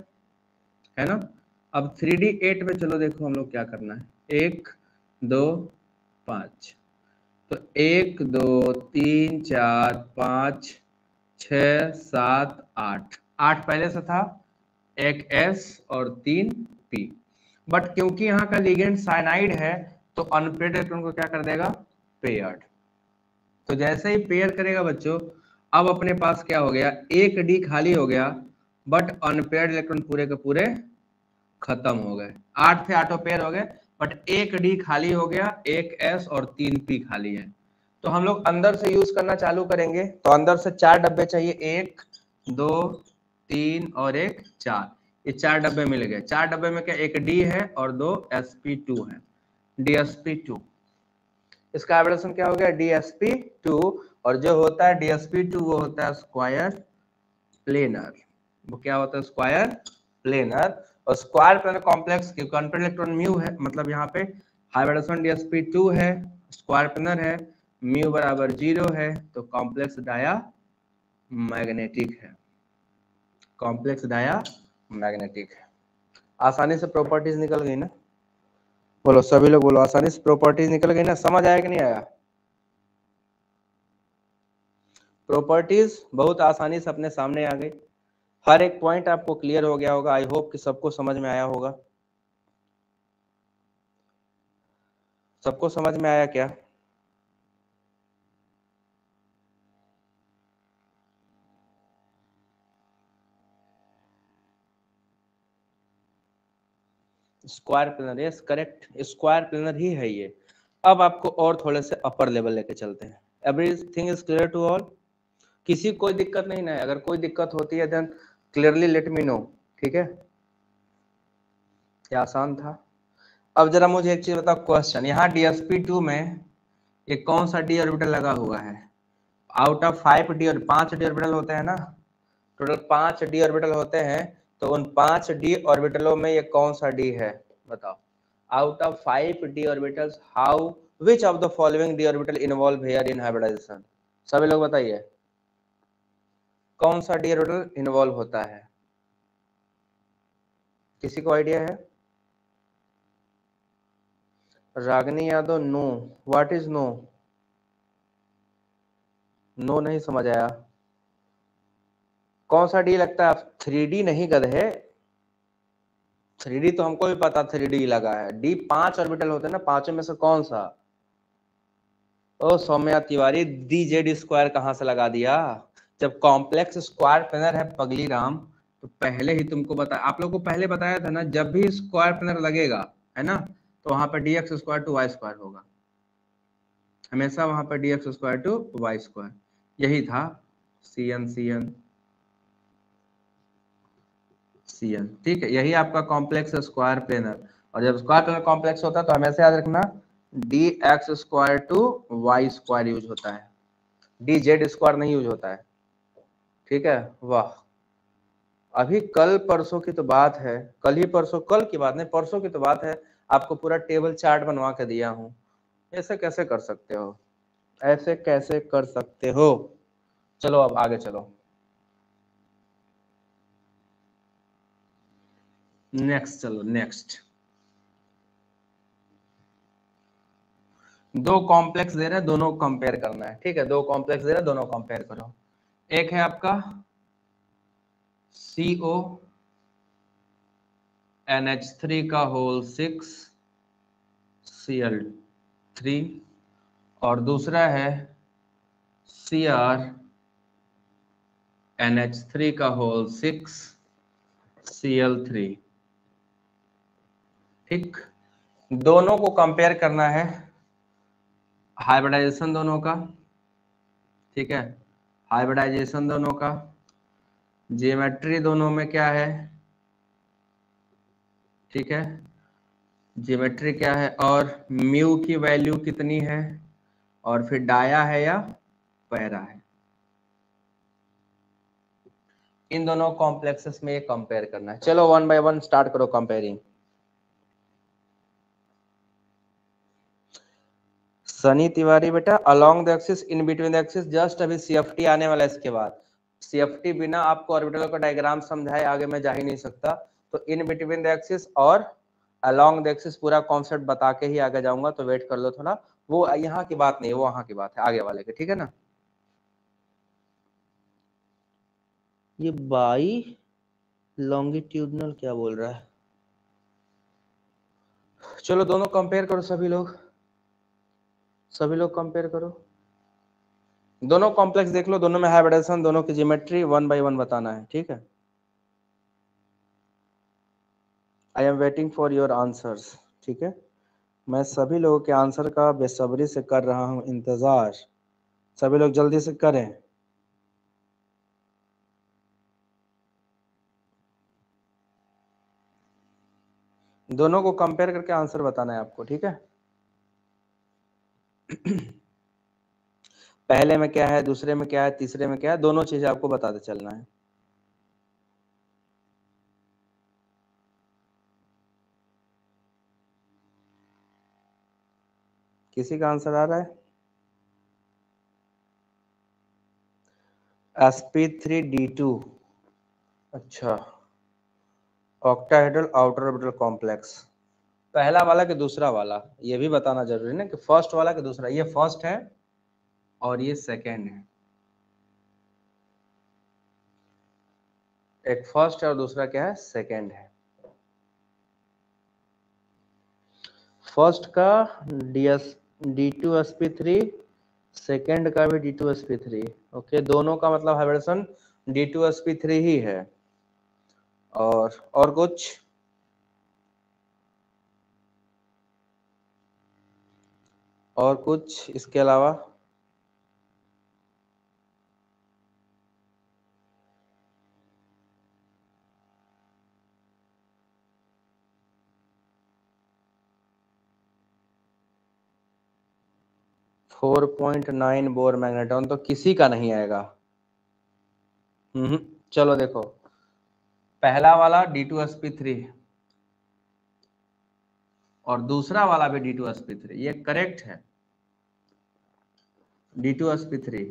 है ना। अब 3D8 में चलो देखो हम लोग क्या करना है, 1 2 5, तो 1 2 3 4 5 6 7 8, 8 पहले से था, एक S और 3 P। बट क्योंकि यहाँ का लिगेंड साइनाइड है तो अनपेयर्ड इलेक्ट्रॉन को क्या कर देगा, पेयर्ड। तो जैसे ही पेयर करेगा बच्चों, अब अपने पास क्या हो गया, एक D खाली हो गया, बट अनपेयर्ड इलेक्ट्रॉन पूरे के पूरे खत्म हो गए। 8 थे, 8 पेयर हो गए, बट एक D खाली हो गया, एक S और 3 P खाली है। तो हम लोग अंदर से यूज करना चालू करेंगे। तो अंदर से 4 डब्बे चाहिए, 1 2 3 और 1 4, ये 4 डब्बे मिल गए। 4 डब्बे में क्या, एक D है और 2 sp2 है, DsP2। इसका एब्रेशन क्या हो गया, DsP2। और जो होता है DsP2 वो होता है स्क्वायर प्लेनर। वो क्या होता है, स्क्वायर प्लेनर। और स्क्वायर प्लेनर कॉम्प्लेक्स की कॉन्फिडेंस इलेक्ट्रॉन म्यू है, मतलब यहाँ पे हाइब्रिडेशन DsP2 है, स्क्वायर प्लेनर है, म्यू बराबर 0 है, तो कॉम्प्लेक्स डाया मैग्नेटिक है, कॉम्प्लेक्स डाया मैग्नेटिक है। आसानी से प्रॉपर्टीज निकल गई ना, बोलो सभी लोग बोलो, आसानी से प्रॉपर्टीज निकल गई ना, समझ आया कि नहीं आया? प्रॉपर्टीज बहुत आसानी से अपने सामने आ गई, हर एक पॉइंट आपको क्लियर हो गया होगा। आई होप कि सबको समझ में आया होगा। सबको समझ में आया क्या? Square planar, yes correct, square planar ही है ये। अब आपको और थोड़े से अपर लेवल लेके चलते हैं। Everything is clear to all? किसी कोई दिक्कत नहीं ना? अगर कोई दिक्कत होती है then clearly let me know, ठीक है? क्या आसान था। अब जरा मुझे एक चीज बताओ, क्वेश्चन, यहाँ DsP2 में ये कौन सा D ऑर्बिटल लगा हुआ है? आउट ऑफ 5 D और 5 D ऑर्बिटल होते हैं ना, टोटल 5 D ऑर्बिटल होते हैं, तो उन 5 D ऑर्बिटलों में ये कौन सा D है बताओ। Out of 5 D orbitals, how which of the following D orbital involve here in hybridization? सभी लोग बताइए, कौन सा D ऑर्बिटल इन्वॉल्व होता है? किसी को आइडिया है? Ragini Yadav, no. What is no? No नहीं समझ आया। कौन सा डी लगता है? 3D नहीं गधे, 3D तो हमको भी पता 3D लगा है। डी 5 ऑर्बिटल होते हैं ना, पांचों में से कौन सा? ओ सौम्या तिवारी, DZ² कहां से लगा दिया? जब कॉम्प्लेक्स स्क्वायर प्लेनर है पगली राम, तो पहले ही तुमको बता, आप लोग को पहले बताया था ना, जब भी स्क्वायर प्लेनर लगेगा, है ना, तो वहां पर DX² टू Y² होगा, हमेशा वहां पर DX² टू Y², यही था। CN CN CN, ठीक है, यही आपका कॉम्प्लेक्स स्क्वायर प्लेनर। और जब स्क्वायर प्लेनर कॉम्प्लेक्स होता है तो हमेशा याद रखना DX² टू Y² यूज होता है, DZ² नहीं यूज होता है, ठीक है। वाह, अभी कल परसों की तो बात है, कल ही परसों, कल की बात नहीं, परसों की तो बात है, आपको पूरा टेबल चार्ट बनवा के दिया हूँ। ऐसे कैसे कर सकते हो, ऐसे कैसे कर सकते हो। चलो अब आगे चलो, नेक्स्ट चलो नेक्स्ट। दो कॉम्प्लेक्स दे रहे हैं, दोनों कंपेयर करना है, ठीक है। दो कॉम्प्लेक्स दे रहे हैं, दोनों कंपेयर करो। एक है आपका CO NH3 का होल 6 Cl3 और दूसरा है Cr NH3 का होल 6 Cl3। ठीक, दोनों को कंपेयर करना है, हाइब्रिडाइजेशन दोनों का, ठीक है, हाइब्रिडाइजेशन दोनों का, ज्योमेट्री दोनों में क्या है, ठीक है, ज्योमेट्री क्या है, और म्यू की वैल्यू कितनी है, और फिर डाया है या पैरा है। इन दोनों कॉम्प्लेक्सेस में ये कंपेयर करना है। चलो वन बाय वन स्टार्ट करो कंपेयरिंग। सनी तिवारी बेटा, along the axis in between the axis, just अभी CFT आने वाला है इसके बाद। CFT बिना आपको ऑर्बिटल का डायग्राम समझाए आगे मैं जा ही नहीं सकता। तो इन बिटवीन द एक्सिस और अलोंग द एक्सिस पूरा कॉन्सेप्ट बता के ही आगे जाऊंगा, तो वेट कर लो थोड़ा। वो यहाँ की बात नहीं है, वो वहां की बात है आगे वाले की, ठीक है ना। ये बाई लॉन्गिट्यूडनल क्या बोल रहा है। चलो दोनों कंपेयर करो, सभी लोग, सभी लोग कंपेयर करो। दोनों कॉम्प्लेक्स देख लो, दोनों में हाइब्रिडाइजेशन, दोनों की ज्योमेट्री वन बाय वन बताना है, ठीक है। I am waiting for your answers, ठीक है। मैं सभी लोगों के आंसर का बेसब्री से कर रहा हूं इंतजार, सभी लोग जल्दी से करें। दोनों को कंपेयर करके आंसर बताना है आपको, ठीक है। पहले में क्या है, दूसरे में क्या है, तीसरे में क्या है, दोनों चीजें आपको बताते चलना है। किसी का आंसर आ रहा है? sp3d2, अच्छा, ऑक्टाहेड्रल आउटर ऑर्बिटल कॉम्प्लेक्स। पहला वाला कि दूसरा वाला, ये भी बताना जरूरी है ना, कि फर्स्ट वाला कि दूसरा। ये फर्स्ट है और ये सेकेंड है, एक फर्स्ट है और दूसरा क्या है, सेकेंड है। फर्स्ट का D2sp3, सेकेंड का भी D2sp3। ओके, दोनों का मतलब हाइब्रिडेशन D2sp3 ही है। और कुछ, और कुछ इसके अलावा? फोर 4.9 बोर मैग्नेटॉन तो किसी का नहीं आएगा। चलो देखो, पहला वाला D2sp3 और दूसरा वाला भी D2sp3, ये करेक्ट है, D2sp3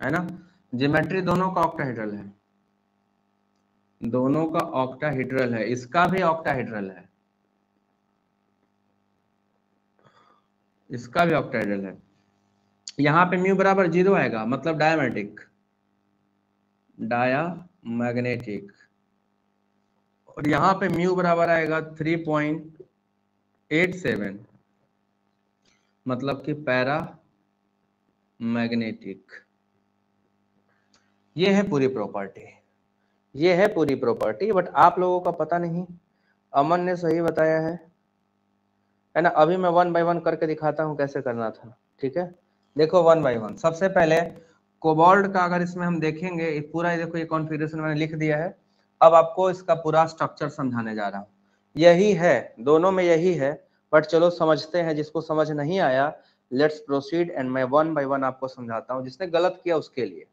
है ना। ज्योमेट्री दोनों का ऑक्टाहेड्रल है, दोनों का ऑक्टाहेड्रल है, इसका भी ऑक्टाहेड्रल है, इसका भी ऑक्टाहेड्रल है। यहाँ पे म्यू बराबर 0 आएगा, मतलब डायमैग्नेटिक, डायामैग्नेटिक। और यहाँ पे म्यू बराबर आएगा 3.87, मतलब कि पैरा मैग्नेटिक। ये है पूरी प्रॉपर्टी, ये है पूरी प्रॉपर्टी, बट आप लोगों का पता नहीं। अमन ने सही बताया है ना। अभी मैं वन बाय वन करके दिखाता हूँ कैसे करना था, ठीक है। देखो वन बाय वन, सबसे पहले कोबाल्ट का अगर इसमें हम देखेंगे, पूरा देखो ये कॉन्फ़िगरेशन मैंने लिख दिया है। अब आपको इसका पूरा स्ट्रक्चर समझाने जा रहा हूँ। यही है, दोनों में यही है, बट चलो समझते हैं। जिसको समझ नहीं आया, लेट्स प्रोसीड एंड मैं वन बाय वन आपको समझाता हूँ। जिसने गलत किया उसके लिए।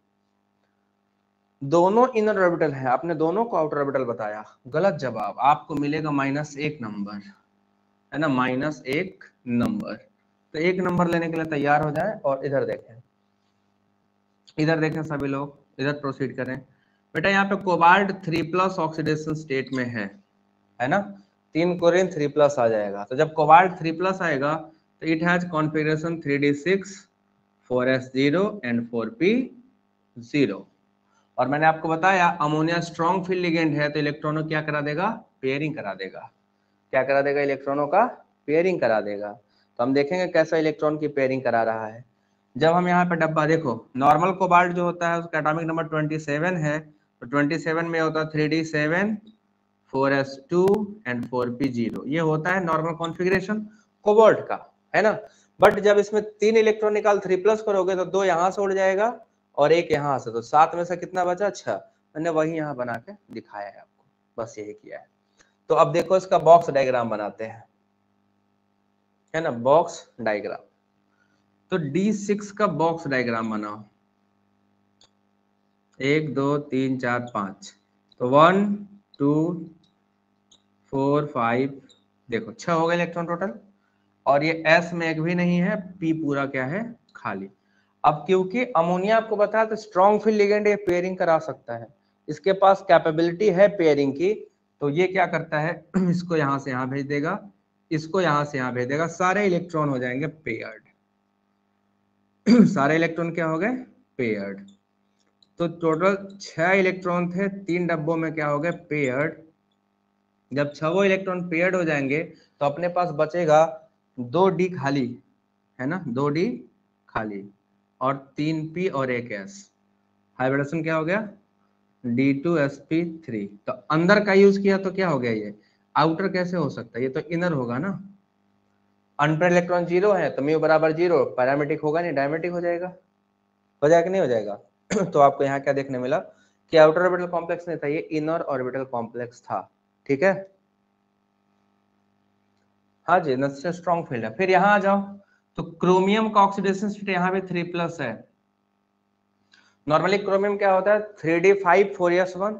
दोनों इनर ऑर्बिटल है, आपने दोनों को आउटर ऑर्बिटल बताया, गलत जवाब, आपको मिलेगा -1 नंबर, है ना, -1 नंबर। तो 1 नंबर लेने के लिए तैयार हो जाए और इधर देखें सभी लोग, इधर प्रोसीड करें। बेटा यहाँ पे कोबाल्ट 3+ ऑक्सीडेशन स्टेट में है ना, 3 क्लोरीन 3+ आ जाएगा। तो जब कोबाल्ट 3+ आएगा तो it has configuration 3d6 4s0 and 4p0। और मैंने आपको बताया अमोनिया स्ट्रॉन्ग फील्ड लिगेंड है तो इलेक्ट्रॉनों क्या करा देगा, पेयरिंग करा देगा। क्या करा देगा, इलेक्ट्रॉनों का पेयरिंग करा देगा। तो हम देखेंगे कैसा इलेक्ट्रॉन की पेयरिंग करा रहा है। जब हम यहाँ पे डब्बा देखो, नॉर्मल कोबाल्ट जो होता है उसका एटॉमिक नंबर 27 है, तो 27 में होता है 3d7 4s2 एंड 4p0। ये होता है नॉर्मल कॉन्फ़िगरेशन कोबाल्ट का, है ना। बट जब इसमें 3 इलेक्ट्रॉन निकाल 3+ करोगे तो 2 यहाँ से उड़ जाएगा और 1 यहाँ से, तो 7 में से कितना बचा, 6। मैंने वही यहाँ बना के दिखाया है आपको, बस यही किया है। तो अब देखो इसका बॉक्स डायग्राम बनाते हैं, है ना, बॉक्स डायग्राम। तो D6 का बॉक्स डायग्राम बनाओ, 1 2 3 4 5, तो 1 2 4 5, देखो 6 हो गए इलेक्ट्रॉन टोटल। और ये S में एक भी नहीं है, P पूरा क्या है, खाली। अब क्योंकि अमोनिया आपको बताया तो स्ट्रॉन्ग फील्ड लिगेंड, ये पेयरिंग करा सकता है, इसके पास कैपेबिलिटी है पेयरिंग की। तो ये क्या करता है, इसको यहां से यहां भेज देगा, इसको यहां से यहां भेज देगा, सारे इलेक्ट्रॉन हो जाएंगे पेयर्ड। सारे इलेक्ट्रॉन क्या हो गए, पेयर्ड। तो टोटल 6 इलेक्ट्रॉन थे, 3 डब्बों में क्या हो गए, पेयर्ड। जब 6 इलेक्ट्रॉन पेयर्ड हो जाएंगे तो अपने पास बचेगा 2d खाली, है ना, 2d खाली और 3p और 1s। हाइब्रिडेशन क्या हो गया, D2sp3। तो अंदर का यूज किया तो क्या हो गया, ये आउटर कैसे हो सकता है, ये तो इनर होगा ना। अनपेयर्ड इलेक्ट्रॉन 0 है तो म्यू बराबर 0, पैरामेट्रिक होगा नहीं, डायमेट्रिक हो जाएगा कि नहीं हो जाएगा। तो आपको यहाँ क्या देखने मिला कि आउटर ऑर्बिटल कॉम्प्लेक्स नहीं था, ये इनर ऑर्बिटल कॉम्प्लेक्स था, ठीक है। हाँ जी, नेचुरल स्ट्रॉन्ग फील्ड है। फिर यहाँ आ जाओ, तो क्रोमियम का ऑक्सीडेशन स्टेट यहाँ पे 3+ है। नॉर्मली क्रोमियम क्या होता है, 3d5 4s1,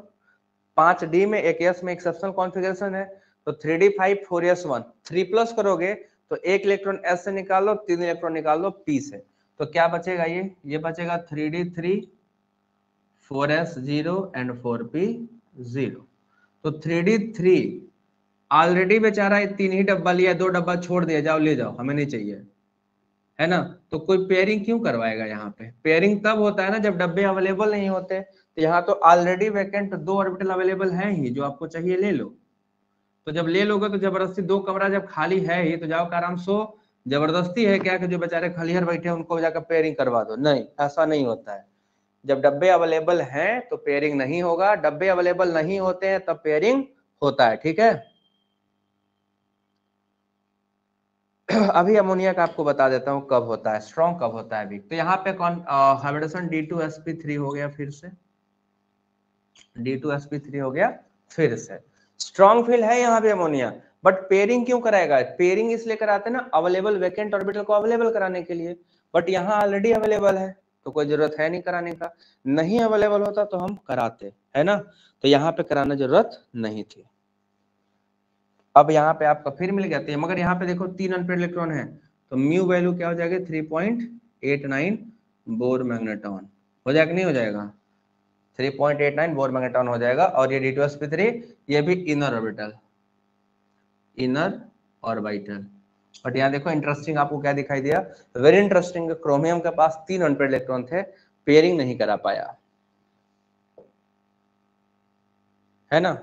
5d में 1s में एक्सेप्शनल कॉन्फ़िगरेशन है, तो 3d5 4s1 3+ करोगे तो 1 इलेक्ट्रॉन s से निकाल लो, 3 इलेक्ट्रॉन निकाल लो p से, तो क्या बचेगा, ये बचेगा 3d3 4s0 एंड 4p0। तो 3d3 ऑलरेडी बेचारा 3 ही डब्बा लिया, 2 डब्बा छोड़ दिया, जाओ ले जाओ, हमें नहीं चाहिए, है ना। तो कोई पेयरिंग क्यों करवाएगा, यहाँ पे पेयरिंग तब होता है ना जब डब्बे अवेलेबल नहीं होते। तो यहाँ तो ऑलरेडी वैकेंट 2 ऑर्बिटल अवेलेबल है ही, जो आपको चाहिए ले लो। तो जब ले लोगे तो जबरदस्ती 2 कमरा जब खाली है ही तो जाओ आराम सो, जबरदस्ती है क्या कि जो बेचारे खलिहर बैठे हैं उनको जाकर पेयरिंग करवा दो, नहीं, ऐसा नहीं होता है। जब डब्बे अवेलेबल हैं तो पेयरिंग नहीं होगा, डब्बे अवेलेबल नहीं होते हैं तब पेयरिंग होता है, ठीक है। अभी अमोनिया का आपको बता देता हूं कब होता है, स्ट्रॉन्ग कब होता है। अभी तो यहाँ पे कौन हाइब्रिडेशन D2sp3 हो गया, फिर से D2sp3 हो गया फिर से। स्ट्रॉन्ग फील्ड है यहाँ पे अमोनिया, बट पेयरिंग क्यों कराएगा, पेयरिंग इसलिए कराते हैं ना अवेलेबल वैकेंट ऑर्बिटल को अवेलेबल कराने के लिए। बट यहाँ ऑलरेडी अवेलेबल है तो कोई जरूरत है नहीं कराने का, नहीं अवेलेबल होता तो हम कराते, है ना। तो यहाँ पे कराना जरूरत नहीं थी। अब यहाँ पे आपका फिर मिल गया था, मगर यहाँ पे देखो 3 अनपेयर्ड इलेक्ट्रॉन है, तो म्यू वैल्यू क्या हो जाएगी, 3.89 बोर मैग्नेटॉन हो जाएगा, नहीं हो जाएगा, 3.89 बोर मैग्नेटॉन हो जाएगा। और ये D2sp3 ये भी inner orbital, inner orbital. But यहाँ देखो इंटरेस्टिंग आपको क्या दिखाई दिया, वेरी इंटरेस्टिंग, क्रोमियम के पास 3 अनपेयर्ड इलेक्ट्रॉन थे, पेयरिंग नहीं करा पाया, है ना।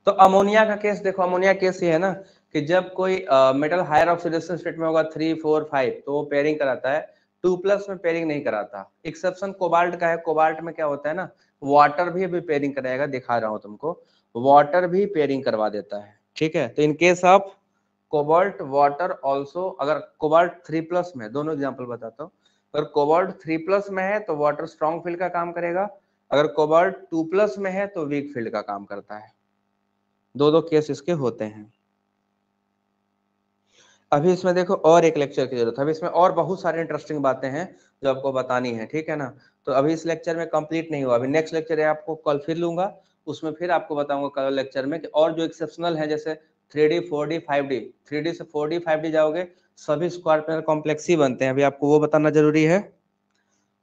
तो अमोनिया का केस देखो, अमोनिया केस ये है ना कि जब कोई मेटल हायर ऑक्सीडेशन स्टेट में होगा 3 4 5 तो वो पेयरिंग कराता है, 2+ में पेयरिंग नहीं कराता। एक्सेप्शन कोबाल्ट का है, कोबाल्ट में क्या होता है ना, वाटर भी अभी पेयरिंग कराएगा, दिखा रहा हूं तुमको, वाटर भी पेयरिंग करवा देता है, ठीक है। तो in case of cobalt water also, अगर कोबाल्ट 3+ में, दोनों एग्जाम्पल बताता हूँ, अगर कोबाल्ट 3+ में है तो वाटर स्ट्रॉन्ग फील्ड का काम करेगा, अगर कोबाल्ट 2+ में है तो वीक फील्ड का काम करता है। दो केस इसके होते हैं। अभी इसमें देखो और एक लेक्चर की जरूरत है, अभी इसमें और बहुत सारी इंटरेस्टिंग बातें हैं जो आपको बतानी है, ठीक है ना। तो अभी इस लेक्चर में कंप्लीट नहीं हुआ, अभी नेक्स्ट लेक्चर है आपको कल फिर लूंगा, उसमें फिर आपको बताऊंगा कल लेक्चर में कि और जो एक्सेप्शनल है, जैसे 3D 4D 5D, 3D से 4D 5D जाओगे सभी स्क्वायर प्लेनर कॉम्प्लेक्स ही बनते हैं। अभी आपको वो बताना जरूरी है,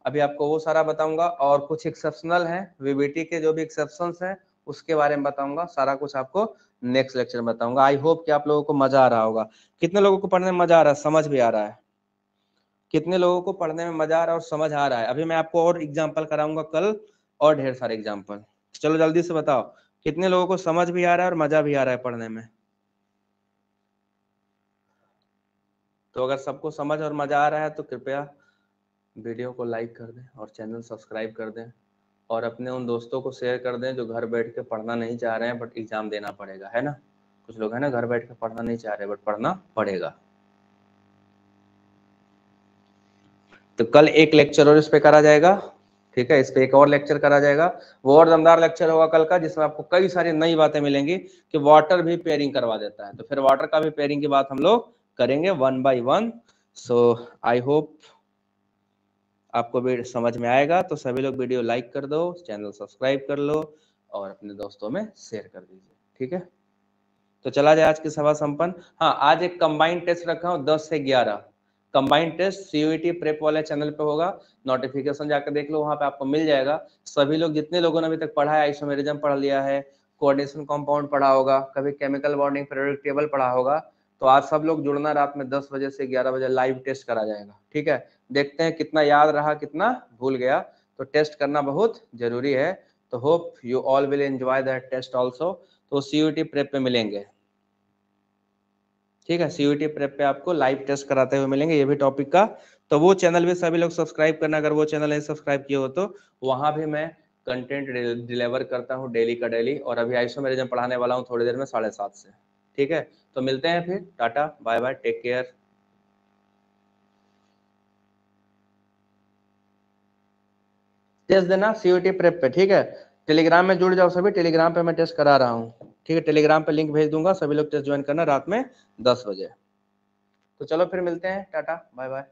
अभी आपको वो सारा बताऊंगा और कुछ एक्सेप्शनल है, वीबीटी के जो भी एक्सेप्शंस हैं उसके बारे में बताऊंगा, सारा कुछ आपको नेक्स्ट लेक्चर में बताऊंगा। आई होप कि आप लोगों को मजा आ रहा होगा। कितने लोगों को पढ़ने में मजा आ रहा है, समझ भी आ रहा है? कितने लोगों को पढ़ने में मजा आ रहा है और समझ आ रहा है? अभी मैं आपको और एग्जाम्पल कराऊंगा कल, और ढेर सारे एग्जाम्पल। चलो जल्दी से बताओ कितने लोगों को समझ भी आ रहा है और मजा भी आ रहा है पढ़ने में? तो अगर सबको समझ और मजा आ रहा है तो कृपया वीडियो को लाइक कर दें और चैनल सब्सक्राइब कर दें, और अपने उन दोस्तों को शेयर कर दें जो घर बैठ के पढ़ना नहीं चाह रहे हैं बट एग्जाम देना पड़ेगा, है ना? कुछ लोग है ना घर बैठ के पढ़ना नहीं चाह रहे बट पढ़ना पड़ेगा। तो कल एक लेक्चर और इस पे करा जाएगा, ठीक है? इस पे एक और लेक्चर करा जाएगा, वो और दमदार लेक्चर होगा कल का, जिसमें आपको कई सारी नई बातें मिलेंगी कि वाटर भी पेयरिंग करवा देता है। तो फिर वाटर का भी पेयरिंग की बात हम लोग करेंगे 1 by 1। सो आई होप आपको भी समझ में आएगा। तो सभी लोग वीडियो लाइक कर दो, चैनल सब्सक्राइब कर लो और अपने दोस्तों में शेयर कर दीजिए, ठीक है? तो चला जाए आज की सभा संपन्न। हाँ, आज एक कंबाइंड टेस्ट रखा हूँ 10 से 11 कंबाइंड टेस्ट सीयूईटी प्रेप वाले चैनल पे होगा, नोटिफिकेशन जाकर देख लो, वहां पे आपको मिल जाएगा। सभी लोग जितने लोगों ने अभी तक पढ़ा है, आइसोमेरिज्म पढ़ लिया है, कोऑर्डिनेशन कंपाउंड पढ़ा होगा, कभी केमिकल बॉन्डिंग पीरियोडिक टेबल पढ़ा होगा, तो आज सब लोग जुड़ना, रात में 10 बजे से 11 बजे लाइव टेस्ट करा जाएगा, ठीक है? देखते हैं कितना याद रहा कितना भूल गया, तो टेस्ट करना बहुत जरूरी है। तो hope you all will enjoy that test also. तो सीयूईटी प्रेप पे मिलेंगे, ठीक है? सीयूईटी प्रेप पे आपको लाइव टेस्ट कराते हुए मिलेंगे, ये भी टॉपिक का। तो वो चैनल भी सभी लोग सब्सक्राइब करना, अगर वो चैनल नहीं सब्सक्राइब किए हो तो वहां भी मैं कंटेंट डिलीवर करता हूँ डेली का डेली, और अभी आइसोमेरिज्म पढ़ाने वाला हूँ थोड़ी देर में 7:30 से, ठीक है? तो मिलते हैं फिर, tata bye bye, take care. Test देना सीयूईटी प्रेप पे, ठीक है? टेलीग्राम में जुड़ जाओ सभी, टेलीग्राम पे मैं टेस्ट करा रहा हूँ, ठीक है? टेलीग्राम पे लिंक भेज दूंगा, सभी लोग टेस्ट ज्वाइन करना रात में 10 बजे। तो चलो फिर मिलते हैं, टाटा बाय बाय।